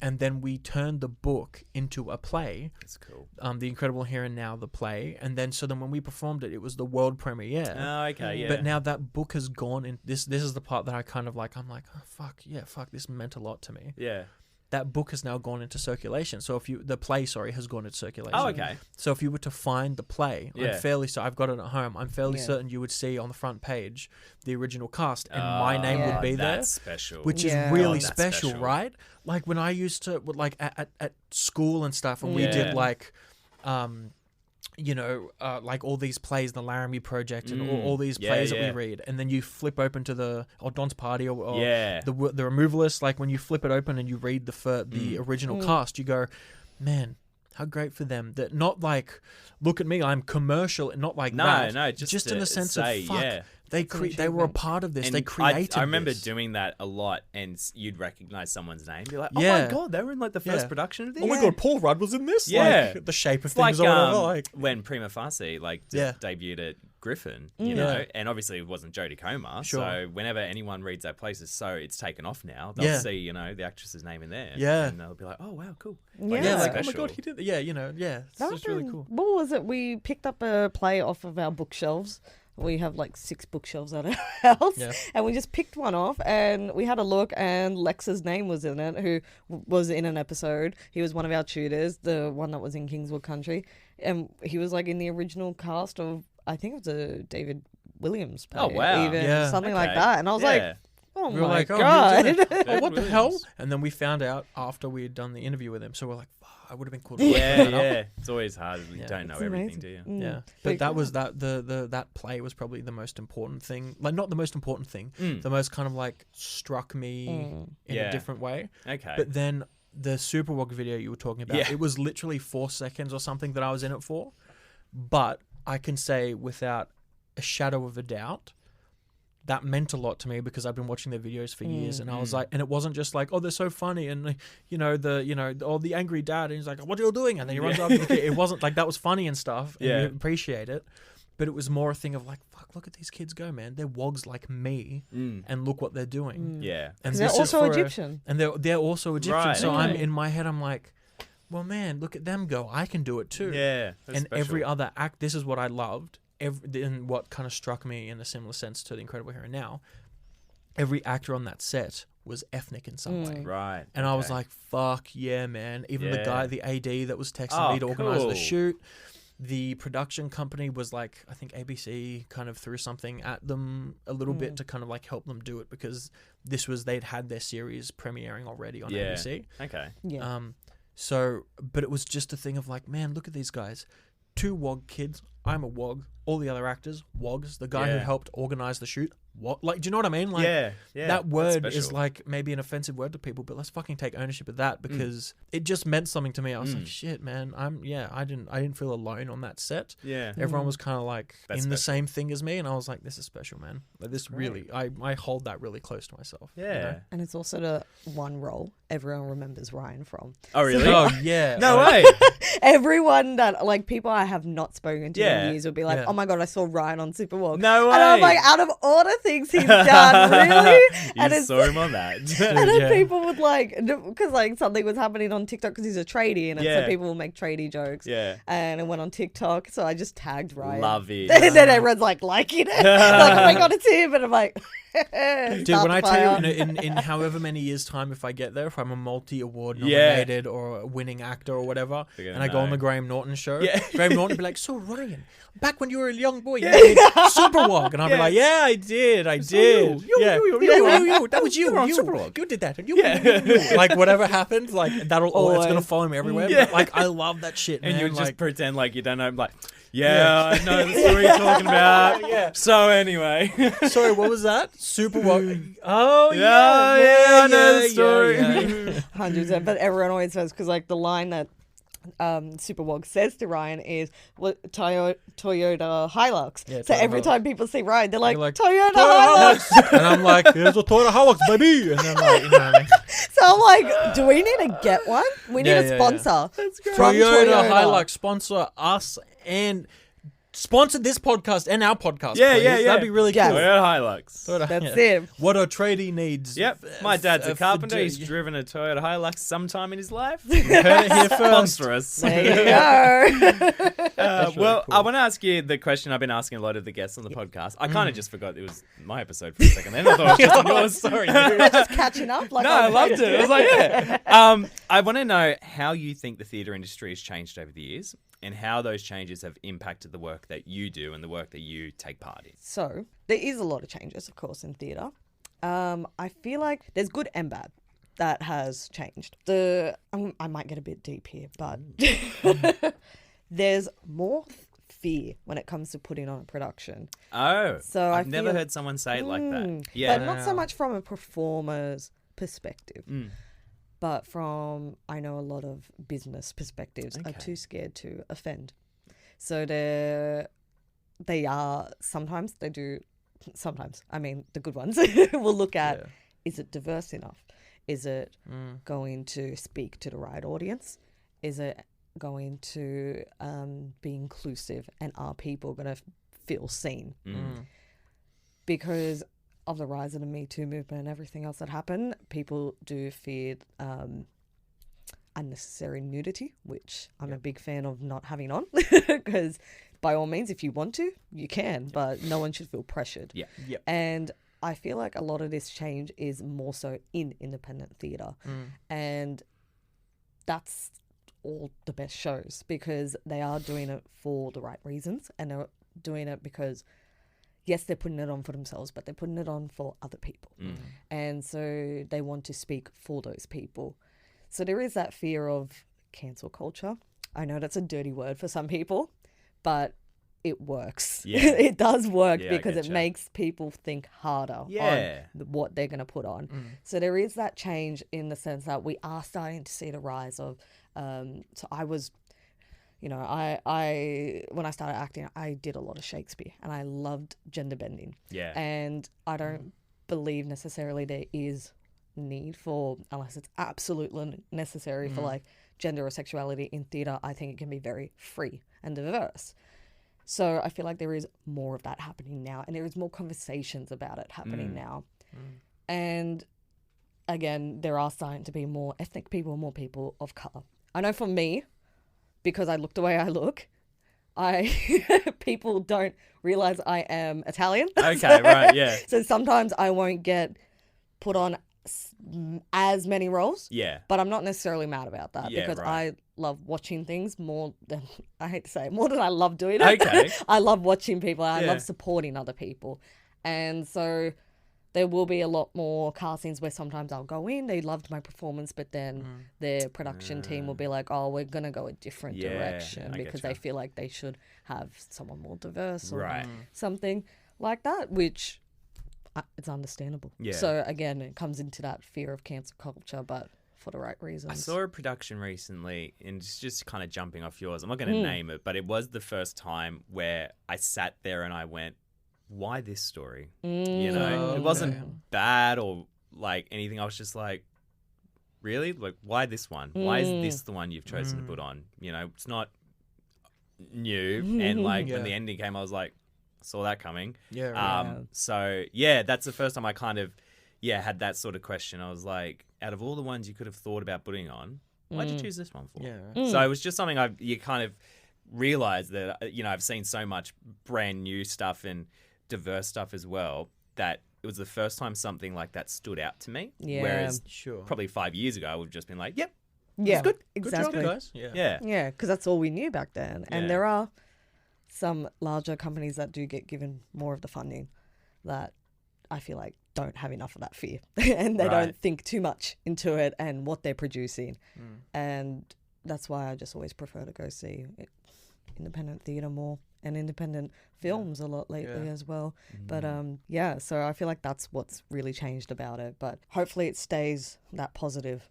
And then we turned the book into a play. That's cool. The Incredible Here and Now, the play. And then so then when we performed it, it was the world premiere. Oh, okay, yeah. But now that book has gone in. This is the part that I kind of like. I'm like, oh, fuck, this meant a lot to me. Yeah. That book has now gone into circulation. So the play has gone into circulation. Oh, okay. So if you were to find the play, Yeah. I've got it at home. I'm fairly Yeah. certain you would see on the front page the original cast, and my name would be there, That's special. which Yeah. is really That's special, special. right? Like when I used to, like at school and stuff, and we Yeah. did like, like all these plays, the Laramie Project, and all these Yeah, plays that yeah. we read, and then you flip open to Don's Party or Yeah. the Removalists. Like when you flip it open and you read the original cast, you go, man, how great for them. That not like, look at me, I'm commercial, and not like that. No, just in to the sense say, of fuck. yeah. They were a part of this. And They created I remember this. doing that a lot, and you'd recognize someone's name. Be like, oh Yeah. my god, they were in like the first Yeah. production of this. Oh my god, Paul Rudd was in this. Yeah. Like, the shape of It's like, things or whatever. Like when Prima Facie Yeah. debuted at Griffin, you Mm. know, Yeah. and obviously it wasn't Jodie Comer. Sure. So whenever anyone reads that place, it's taken off now. They'll Yeah. see, the actress's name in there. Yeah. And they'll be like, oh wow, cool. Yeah. yeah, like special. oh my god, he did. Yeah, it's That just really happened- cool. What was it? We picked up a play off of our bookshelves. We have like 6 bookshelves at our house, Yeah. and we just picked one off, and we had a look, and Lex's name was in it, who was in an episode. He was one of our tutors, the one that was in Kingswood Country, and he was like in the original cast of, I think it was a David Williams play, Oh, wow. even Yeah. something like Okay. that, and I was Yeah. like, oh We were my like, oh, god. he was in it. Oh, what the Williams. hell? And then we found out after we had done the interview with him. So we're like, fuck, I would have been cool to Yeah, look that up. yeah. It's always hard. You Yeah. don't know It's everything, amazing. do you? Mm. Yeah, But but that yeah. was that play was probably the most important thing. Like not the most important thing, the most kind of like struck me in Yeah. a different way. Okay. But then the Superwalk video you were talking about, Yeah. it was literally 4 seconds or something that I was in it for. But I can say without a shadow of a doubt, that meant a lot to me because I've been watching their videos for years, and I was like, and it wasn't just like, oh, they're so funny, and the angry dad, and he's like, what are you doing? And then he runs after the kid. It wasn't like that was funny and stuff, and Yeah. you appreciate it, but it was more a thing of like, fuck, look at these kids go, man, they're wogs like me, and look what they're doing. Yeah. And They're this is also for Egyptian. and they're also Egyptian. Right, So okay. I'm in my head, I'm like, well, man, look at them go. I can do it too. Yeah. That's And every special. other act, this is what I loved. And what kind of struck me in a similar sense to The Incredible Here and Now, every actor on that set was ethnic in some way. Right. And I was okay. like, fuck yeah, man. Even the Yeah. guy, the AD that was texting Oh, me to organize cool. the shoot. The production company was like, I think ABC kind of threw something at them a little bit to kind of like help them do it because they'd had their series premiering already on Yeah. ABC. Okay. Yeah. But it was just a thing of like, man, look at these guys. 2 WOG kids. I'm a WOG. All the other actors, WOGs. The guy who Yeah. helped organize the shoot, what? Like, do you know what I mean? Like, yeah. that that's word is special. like maybe an offensive word to people, but let's fucking take ownership of that because it just meant something to me. I was like, shit, man. I didn't feel alone on that set. Yeah. Everyone was kind of like That's in the special. same thing as me, and I was like, this is special, man. Like this really, I hold that really close to myself. you Yeah. know? And it's also the one role everyone remembers Ryan from. Oh, really? Oh yeah. No way. Everyone that, like, people I have not spoken to Yeah. in years will be like, Yeah. oh my god, I saw Ryan on Superwalk. No And I'm way. like, out of all the things he's done, really? And You it's saw him on that. and then Yeah. people would like, because like something was happening on TikTok because he's a tradie, and Yeah. so people will make tradie jokes. Yeah. And it went on TikTok, so I just tagged Ryan. Love it. And then everyone's like liking it. Like, oh my god, it's him. And I'm like, Dude, when I tell you, in however many years' time, if I get there, if I'm a multi-award nominated or a winning actor or whatever, and I go on the Graham Norton show, Graham Norton will be like, so Ryan, back when you were a young boy, you did Superwalk. And I'll be like, yeah, I did. You, that was you. You did that. And you. Like, whatever happens, like, it's going to follow me everywhere. But, like, I love that shit, man. And you just pretend like you don't know, like, I know the story you're talking about. So anyway. Sorry, what was that? Superwalk. Oh, I know the story. 100%. But everyone always says, because, like, the line that Superwalk says to Ryan is Toyota Hilux. Yeah, so Toyota every Hilux. time people see Ryan, they're like, like, Toyota Hilux. And I'm like, here's a Toyota Hilux, baby. And then, like, you know what I mean? So I'm like, do we need to get one? We need a sponsor. That's great. From Toyota Hilux, sponsor us and sponsor this podcast and our podcast. Yeah, please. yeah. That'd be really Yes. cool. Toyota Hilux. That's it. What a tradie needs. Yep. My dad's a carpenter. He's yeah. driven a Toyota Hilux sometime in his life. You heard it here first. Sponsor us. There you go. Really Well, cool. I want to ask you the question I've been asking a lot of the guests on the podcast. I kind of just forgot it was my episode for a second then. I thought it was just on yours. Sorry. Just catching up. Like, No, I loved it. I was like, yeah. I want to know how you think the theatre industry has changed over the years and how those changes have impacted the work that you do and the work that you take part in. So there is a lot of changes, of course, in theatre. I feel like there's good and bad that has changed. I might get a bit deep here, but there's more fear when it comes to putting on a production. Oh, So I've I never feel- heard someone say it like that. Yeah. But not so much from a performer's perspective. But from, I know a lot of business perspectives are too scared to offend. So they are, sometimes, I mean, the good ones will look at, is it diverse enough? Is it going to speak to the right audience? Is it going to be inclusive? And are people going to feel seen? Because of the rise of the Me Too movement and everything else that happened, people do fear unnecessary nudity, which I'm a big fan of not having on, because by all means, if you want to, you can, but no one should feel pressured. Yeah. Yep. And I feel like a lot of this change is more so in independent theatre. And that's all the best shows, because they are doing it for the right reasons, and they're doing it because yes, they're putting it on for themselves, but they're putting it on for other people. And so they want to speak for those people. So there is that fear of cancel culture. I know that's a dirty word for some people, but it works. Yeah. It does work, Yeah, I because it getcha. makes people think harder Yeah. on what they're going to put on. So there is that change in the sense that we are starting to see the rise of, so I was, you know, I when I started acting, I did a lot of Shakespeare and I loved gender bending. Yeah. And I don't believe necessarily there is need for, unless it's absolutely necessary for like gender or sexuality in theatre, I think it can be very free and diverse. So I feel like there is more of that happening now, and there is more conversations about it happening now. And again, there are starting to be more ethnic people, more people of colour. I know for me, because I look the way I look, people don't realise I am Italian. Okay, right, yeah. So sometimes I won't get put on as many roles. Yeah. But I'm not necessarily mad about that, Yeah, because right. I love watching things more than, I hate to say it, more than I love doing it. Okay. I love watching people. I Yeah. love supporting other people. And so there will be a lot more castings where sometimes I'll go in, they loved my performance, but then their production team will be like, oh, we're going to go a different Yeah, direction, I because getcha. they feel like they should have someone more diverse or Right. something like that, which it's understandable. Yeah. So again, it comes into that fear of cancel culture, but for the right reasons. I saw a production recently, and it's just kind of jumping off yours. I'm not going to name it, but it was the first time where I sat there and I went, why this story? You know, it wasn't bad or like anything. I was just like, really? Like, why this one? Why is this the one you've chosen to put on? You know, it's not new. And like when the ending came, I was like, saw that coming. Yeah, right. So yeah, that's the first time I kind of, had that sort of question. I was like, out of all the ones you could have thought about putting on, why'd you choose this one for? Yeah, right. So it was just something you kind of realize that, you know, I've seen so much brand new stuff and diverse stuff as well. that it was the first time something like that stood out to me. Yeah. Whereas Sure. probably 5 years ago, I would have just been like, yep, Yeah, good. exactly. Good job, guys. Yeah. yeah. Yeah, because that's all we knew back then. And Yeah. there are some larger companies that do get given more of the funding that I feel like don't have enough of that fear and they Right. don't think too much into it and what they're producing. And that's why I just always prefer to go see independent theatre more and independent films a lot lately as well. But yeah, so I feel like that's what's really changed about it. But hopefully it stays that positive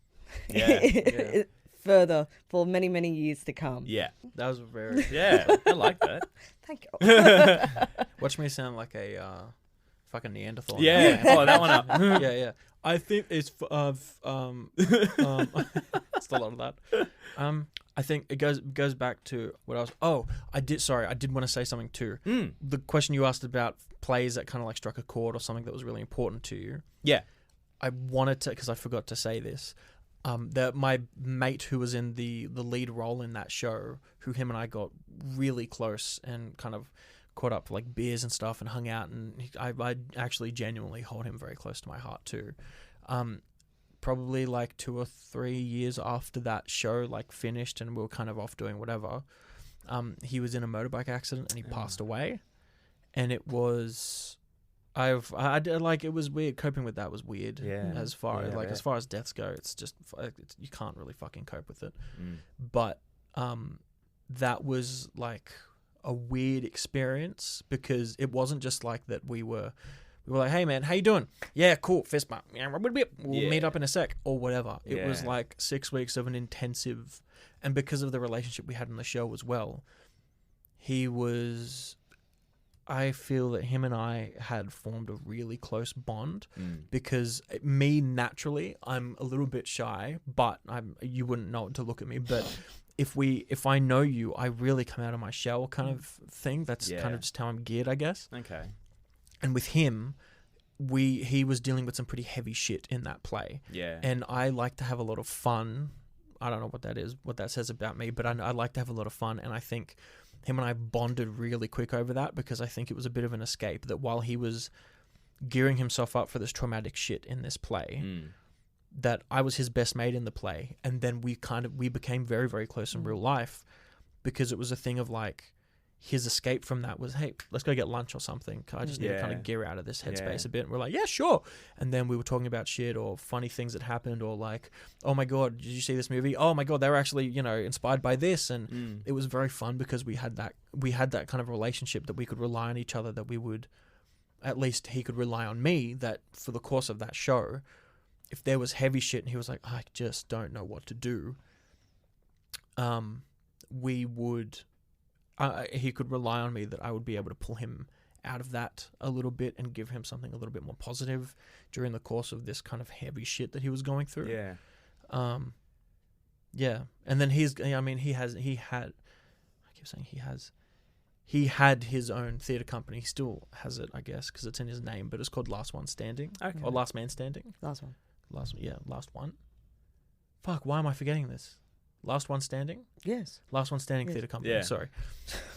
Yeah. further for many, many years to come. Yeah. That was very. Yeah. I like that. Thank you. Watch me sound like a fucking Neanderthal. Yeah. Follow that one up. Yeah. I think it's still a lot of that. I think it goes back to what I was. Oh, I did want to say something too. The question you asked about plays that kind of like struck a chord or something that was really important to you. Yeah. I wanted to, because I forgot to say this. My mate who was in the lead role in that show, who him and I got really close and kind of caught up for like beers and stuff and hung out, and I actually genuinely hold him very close to my heart too. Probably like 2 or 3 years after that show like finished and we were kind of off doing whatever, he was in a motorbike accident and he passed away, and it was. It was weird. Coping with that was weird. Yeah. As far as deaths go, it's just you can't really fucking cope with it. But that was like a weird experience because it wasn't just like that. We were like, hey man, how you doing? Yeah, cool. Fist bump. We'll meet up in a sec or whatever. It was like 6 weeks of an intensive, and because of the relationship we had in the show as well, I feel that him and I had formed a really close bond because me, naturally, I'm a little bit shy, but you wouldn't know it to look at me. But if I know you, I really come out of my shell kind of thing. That's kind of just how I'm geared, I guess. Okay. And with him, he was dealing with some pretty heavy shit in that play. Yeah. And I like to have a lot of fun. I don't know what that is, what that says about me, but I like to have a lot of fun. And I think him and I bonded really quick over that because I think it was a bit of an escape that while he was gearing himself up for this traumatic shit in this play, that I was his best mate in the play. And then we became very, very close in real life because it was a thing of like, his escape from that was, hey, let's go get lunch or something. I just need to kind of gear out of this headspace a bit. And we're like, yeah, sure. And then we were talking about shit or funny things that happened or like, oh my God, did you see this movie? Oh my God, they were actually, inspired by this. And it was very fun because we had that kind of relationship that we could rely on each other, that we would, at least he could rely on me, that for the course of that show, if there was heavy shit and he was like, I just don't know what to do, we would... he could rely on me that I would be able to pull him out of that a little bit and give him something a little bit more positive during the course of this kind of heavy shit that he was going through. Yeah. Yeah. And then he had his own theatre company. He still has it, I guess, because it's in his name, but it's called Last One Standing. Okay. Or Last Man Standing. Last one. Last one. Fuck, why am I forgetting this? Last One Standing? Yes. Last One Standing Theatre Company. Yeah. Sorry.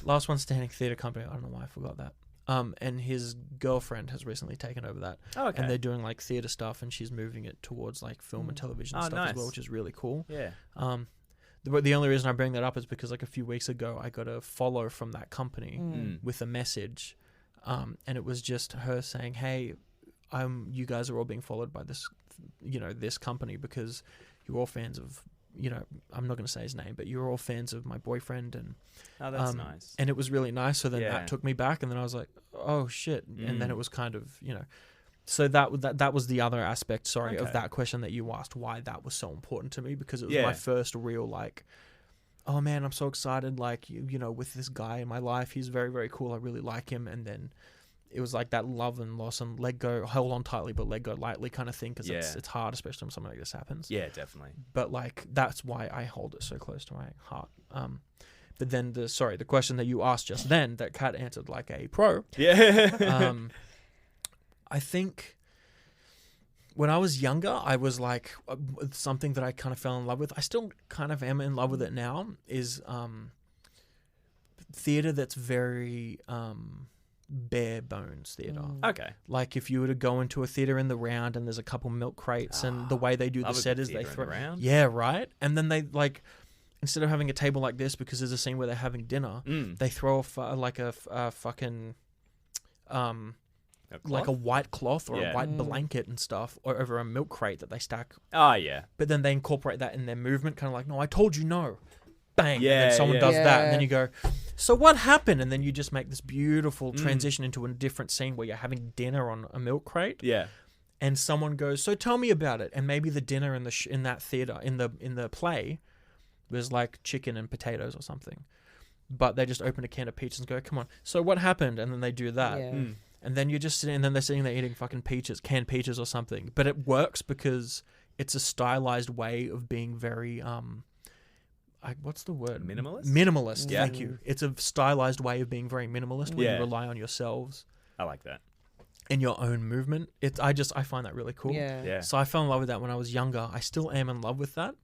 Last One Standing Theatre Company. I don't know why I forgot that. And his girlfriend has recently taken over that. Oh, okay. And they're doing like theatre stuff, and she's moving it towards like film and television stuff as well, which is really cool. Yeah. The only reason I bring that up is because like a few weeks ago I got a follow from that company with a message, and it was just her saying, hey, you guys are all being followed by this, this company because you're all fans of, I'm not going to say his name, but you're all fans of my boyfriend. And oh, that's nice. And it was really nice. So then that took me back, and then I was like, oh shit. And then it was kind of, so that was the other aspect, of that question that you asked, why that was so important to me, because it was my first real like, oh man, I'm so excited. Like, with this guy in my life, he's very, very cool. I really like him. And then it was like that love and loss and let go, hold on tightly, but let go lightly kind of thing. Cause it's hard, especially when something like this happens. Yeah, definitely. But like, that's why I hold it so close to my heart. But then the question that you asked just then that Kat answered like a pro. Yeah. I think when I was younger, I was like, something that I kind of fell in love with. I still kind of am in love with it now, is theater that's very bare bones theatre. Okay. Like if you were to go into a theatre in the round and there's a couple milk crates and the way they do the love a set good is they theatre in throw the round. Yeah, right. And then they like instead of having a table like this because there's a scene where they're having dinner, they throw a fucking like a white cloth or a white blanket and stuff or over a milk crate that they stack. Oh, yeah. But then they incorporate that in their movement, kind of like, no, I told you no. Bang. Yeah, and then someone yeah. does that. And then Yeah. you go, so what happened? And then you just make this beautiful transition into a different scene where you're having dinner on a milk crate. Yeah. And someone goes, so tell me about it. And maybe the dinner in the in that theater, in the play, was like chicken and potatoes or something. But they just open a can of peaches and go, come on. So what happened? And then they do that. Yeah. And then you're just sitting, and then they're sitting there eating fucking canned peaches or something. But it works because it's a stylized way of being very, what's the word? Minimalist? Minimalist, Yeah. thank you. It's a stylized way of being very minimalist where Yeah. you rely on yourselves I like that. and your own movement. I find that really cool. Yeah. Yeah. So I fell in love with that when I was younger. I still am in love with that.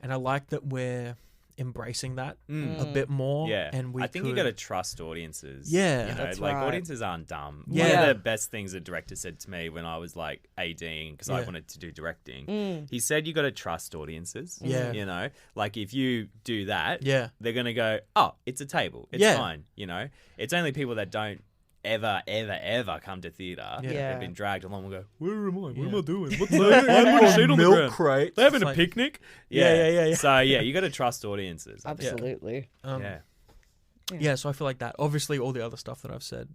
And I like that we're embracing that a bit more. Yeah. And I think you got to trust audiences. Yeah. You know, That's like right. audiences aren't dumb. Yeah. One of the best things a director said to me when I was like 18, because I wanted to do directing, he said you got to trust audiences. Yeah. You know, like if you do that, Yeah. they're going to go, oh, it's a table. It's Yeah. fine. You know, it's only people that don't ever come to theatre. Yeah. They've been dragged along and go, where am I? What Yeah. am I doing? What's I'm putting a sheet on the ground. crate. They're having It's a like- picnic. Yeah. So yeah, you got to trust audiences. I think. Absolutely. Yeah. Yeah, so I feel like that. Obviously, all the other stuff that I've said,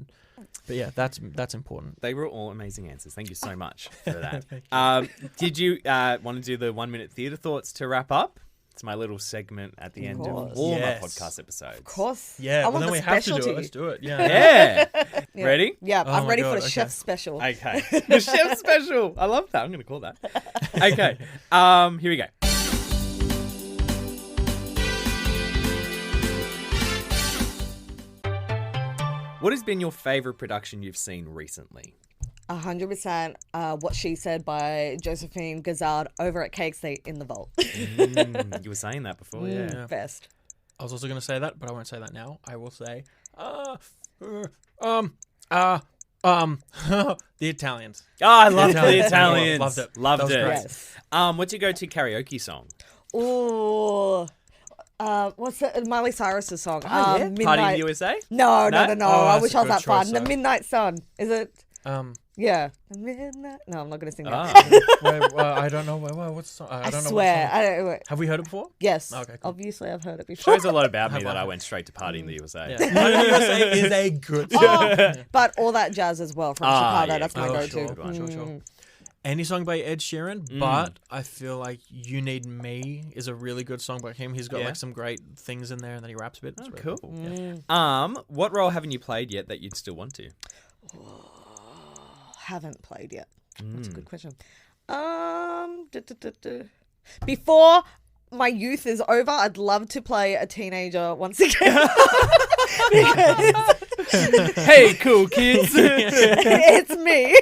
but yeah, that's important. They were all amazing answers. Thank you so much for that. Thank Did you want to do the 1 minute theatre thoughts to wrap up? It's my little segment at the end of course. all Yes. my podcast episodes. Of course. Yeah, I well, want then the we have to do specialty. it. Let's do it. Yeah. Yeah. Yeah. Ready? Yeah, Oh I'm my ready God, for the okay. chef special. Okay. The chef special. I love that. I'm going to call that. Okay. Here we go. What has been your favourite production you've seen recently? 100% What She Said by Josephine Gazard over at Cake State in the Vault. You were saying that before, yeah. Best. I was also going to say that, but I won't say that now. I will say, the Italians. Oh, I loved the Italians. Italians. Loved it. Loved That was it. great. Yes. What's your go-to karaoke song? Ooh. What's the Miley Cyrus's song? Midnight. Party in the USA? No. Oh, I that's wish a I was good that fun. choice, The though. Midnight Sun. Is it? Yeah. The Midnight. No, I'm not going to sing that. Ah. I don't know. What's the song? I I don't know. swear. What song. I don't. Have we heard it before? Yes. Okay, cool. Obviously, I've heard it before. Shows a lot about me Have that I? I went straight to Party in the USA. Yeah. Party in the USA is a good song. Oh, but all that jazz as well from Chicago. yeah. That's my Oh, go-to. sure, Good one. sure. Any song by Ed Sheeran, but I feel like You Need Me is a really good song by him. He's got Yeah. like some great things in there, and then he raps a bit. It's Oh, really cool. Yeah. What role haven't you played yet that you'd still want to? Haven't played yet. That's Mm. a good question. Before my youth is over, I'd love to play a teenager once again. Hey, cool kids. It's me.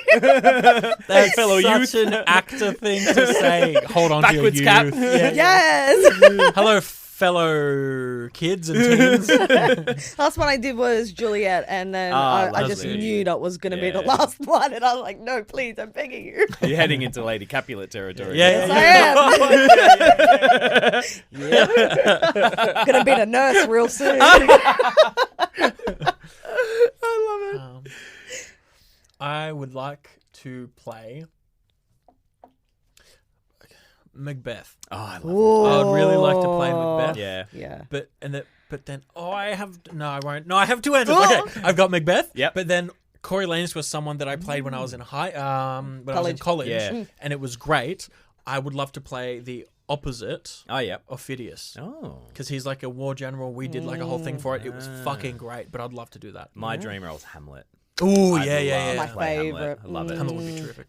That's fellow such an actor thing to say. Hold on Backwards to your cap. youth. Yeah. Yes. Hello, fellow kids and teens. Last one I did was Juliet, and then I just lovely. knew that was going to be the Yeah. last one, and I was like, no, please, I'm begging you. You're heading into Lady Capulet territory. Yeah, Yes, I am. Gonna be the nurse real soon. I would like to play Macbeth. Oh, I love I would really like to play Macbeth. it. Yeah. Yeah. But then I won't. No, I have two answers. Okay, I've got Macbeth. Yep. But then Corey Lannis was someone that I played when I was in I was in college, Yeah. and it was great. I would love to play the opposite Oh, yeah. of Phidias. Oh. Because he's like a war general. We did like a whole thing for it. It was fucking great, but I'd love to do that. My dream role is Hamlet. Oh, I'd yeah. love My to play Hamlet. favourite. I love it. Hamlet would be terrific.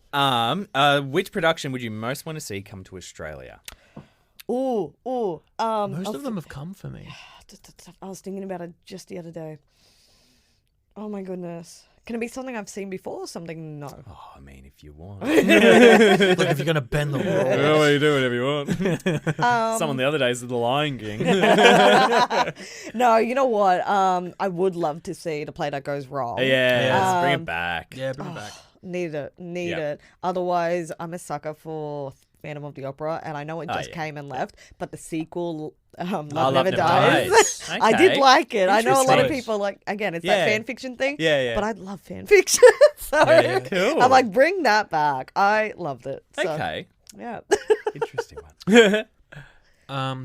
Which production would you most want to see come to Australia? Ooh. Most of them have come for me. I was thinking about it just the other day. Oh my goodness. Can it be something I've seen before or something? No. Oh, I mean, if you want. Look, if you're gonna bend the rules. Well, you do whatever you want. Someone the other day said The Lion King. No, you know what? I would love to see The Play That Goes Wrong. Yeah, let's bring it back. Yeah, bring it back. Need it. Otherwise, I'm a sucker for Phantom of the Opera, and I know it just came and left, but the sequel, Love Never Dies. Okay. I did like it. I know a lot of Interesting. people like, again, it's that fan fiction thing. Yeah. But I love fan fiction. So Cool. I'm like, bring that back. I loved it. So, Okay. Yeah. Interesting one.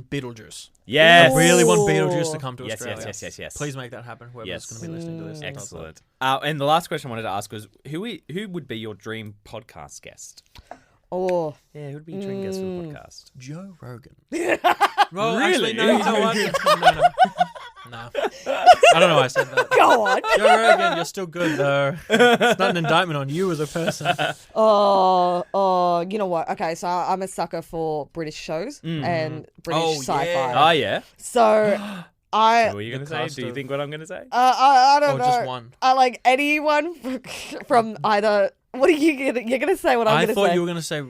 Beetlejuice. Yes. I really want Beetlejuice to come to Yes. Australia. Please make that happen. Whoever's Yes. going to be listening to this. Excellent. And the last question I wanted to ask was, who would be your dream podcast guest? Oh. Yeah, who would be your dream guest for the podcast? Joe Rogan. Really? Well, actually, no, you know what? No. I don't know why I said that. Go on. Joe Rogan, you're still good, though. It's not an indictment on you as a person. Oh, you know what? Okay, so I'm a sucker for British shows and British sci-fi. Oh, yeah. So I... What were you going to say? Do you think what I'm going to say? I don't know. Just one. I like anyone from either... What are you gonna... You're gonna say what I'm I gonna say? thought you were going to say...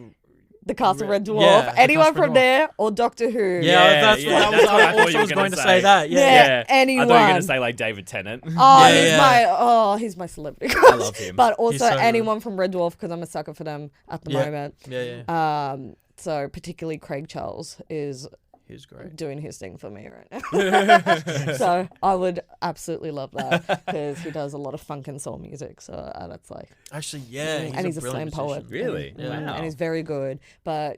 The Cast of Red Dwarf. Yeah, the anyone Cast of Red from Dwarf. there or Doctor Who. Yeah, that's what I was. That's what I I thought also you were was gonna going to say. say that. Yeah. Yeah. Anyone. I thought you were going to say like David Tennant. He's my celebrity. I love him. But also so good. anyone from Red Dwarf because I'm a sucker for them at the moment. Yeah. So particularly Craig Charles is He's great. doing his thing for me right now. So I would absolutely love that because he does a lot of funk and soul music. So that's like... Actually, yeah. and he's a slam brilliant poet. musician. Really? And, Wow. and he's very good. But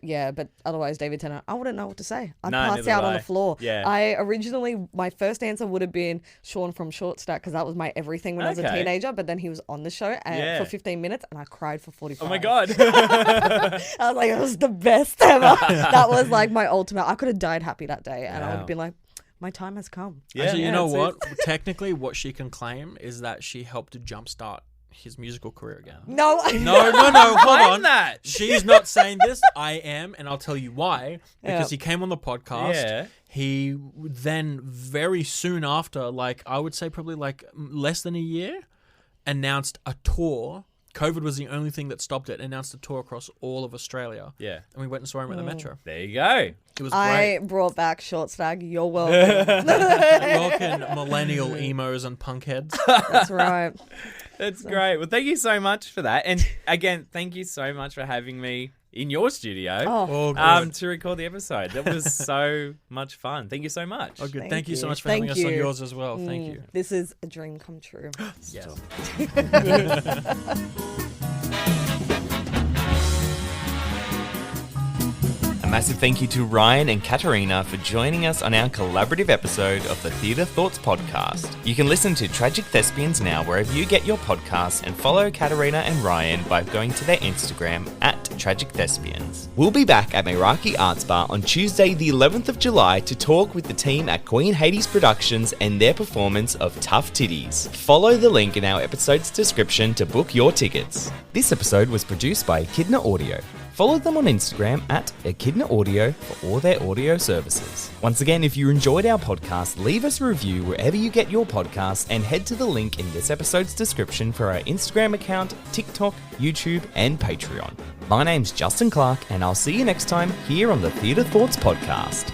otherwise David Tennant, I wouldn't know what to say. I'd No, pass neither out would on I. the floor. Yeah. I originally, my first answer would have been Sean from Short Stack because that was my everything when I was a Okay. teenager. But then he was on the show for 15 minutes and I cried for 45. Oh my God. I was like, it was the best ever. That was like my ultimate. I could have died happy that day and I would have been like, my time has come. Yeah. Actually, you know that's what? Technically, what she can claim is that she helped to jumpstart his musical career again. No. No, hold Claim on. that. She's not saying this. I am, and I'll tell you why. Because Yeah. he came on the podcast. Yeah. He then very soon after, like I would say probably like less than a year, announced a tour. COVID was the only thing that stopped it. Announced a tour across all of Australia. Yeah. And we went and saw him at the Metro. There you go. It was I great. brought back Short Stack. You're welcome. Welcome, millennial emos and punk heads. That's right. That's great. Well, thank you so much for that. And again, thank you so much for having me in your studio Oh, good. to record the episode. That was so much fun. Thank you so much. Oh, good. Thank Thank you so you. much for Thank having us on you. yours as well. Thank you. This is a dream come true. Yes. A massive thank you to Ryan and Caterina for joining us on our collaborative episode of the Theatre Thoughts podcast. You can listen to Tragic Thespians now wherever you get your podcasts and follow Caterina and Ryan by going to their Instagram at Tragic Thespians. We'll be back at Meraki Arts Bar on Tuesday the 11th of July to talk with the team at Queen Hades Productions and their performance of Tough Titties. Follow the link in our episode's description to book your tickets. This episode was produced by Echidna Audio. Follow them on Instagram at Echidna Audio for all their audio services. Once again, if you enjoyed our podcast, leave us a review wherever you get your podcasts and head to the link in this episode's description for our Instagram account, TikTok, YouTube, and Patreon. My name's Justin Clark, and I'll see you next time here on the Theatre Thoughts podcast.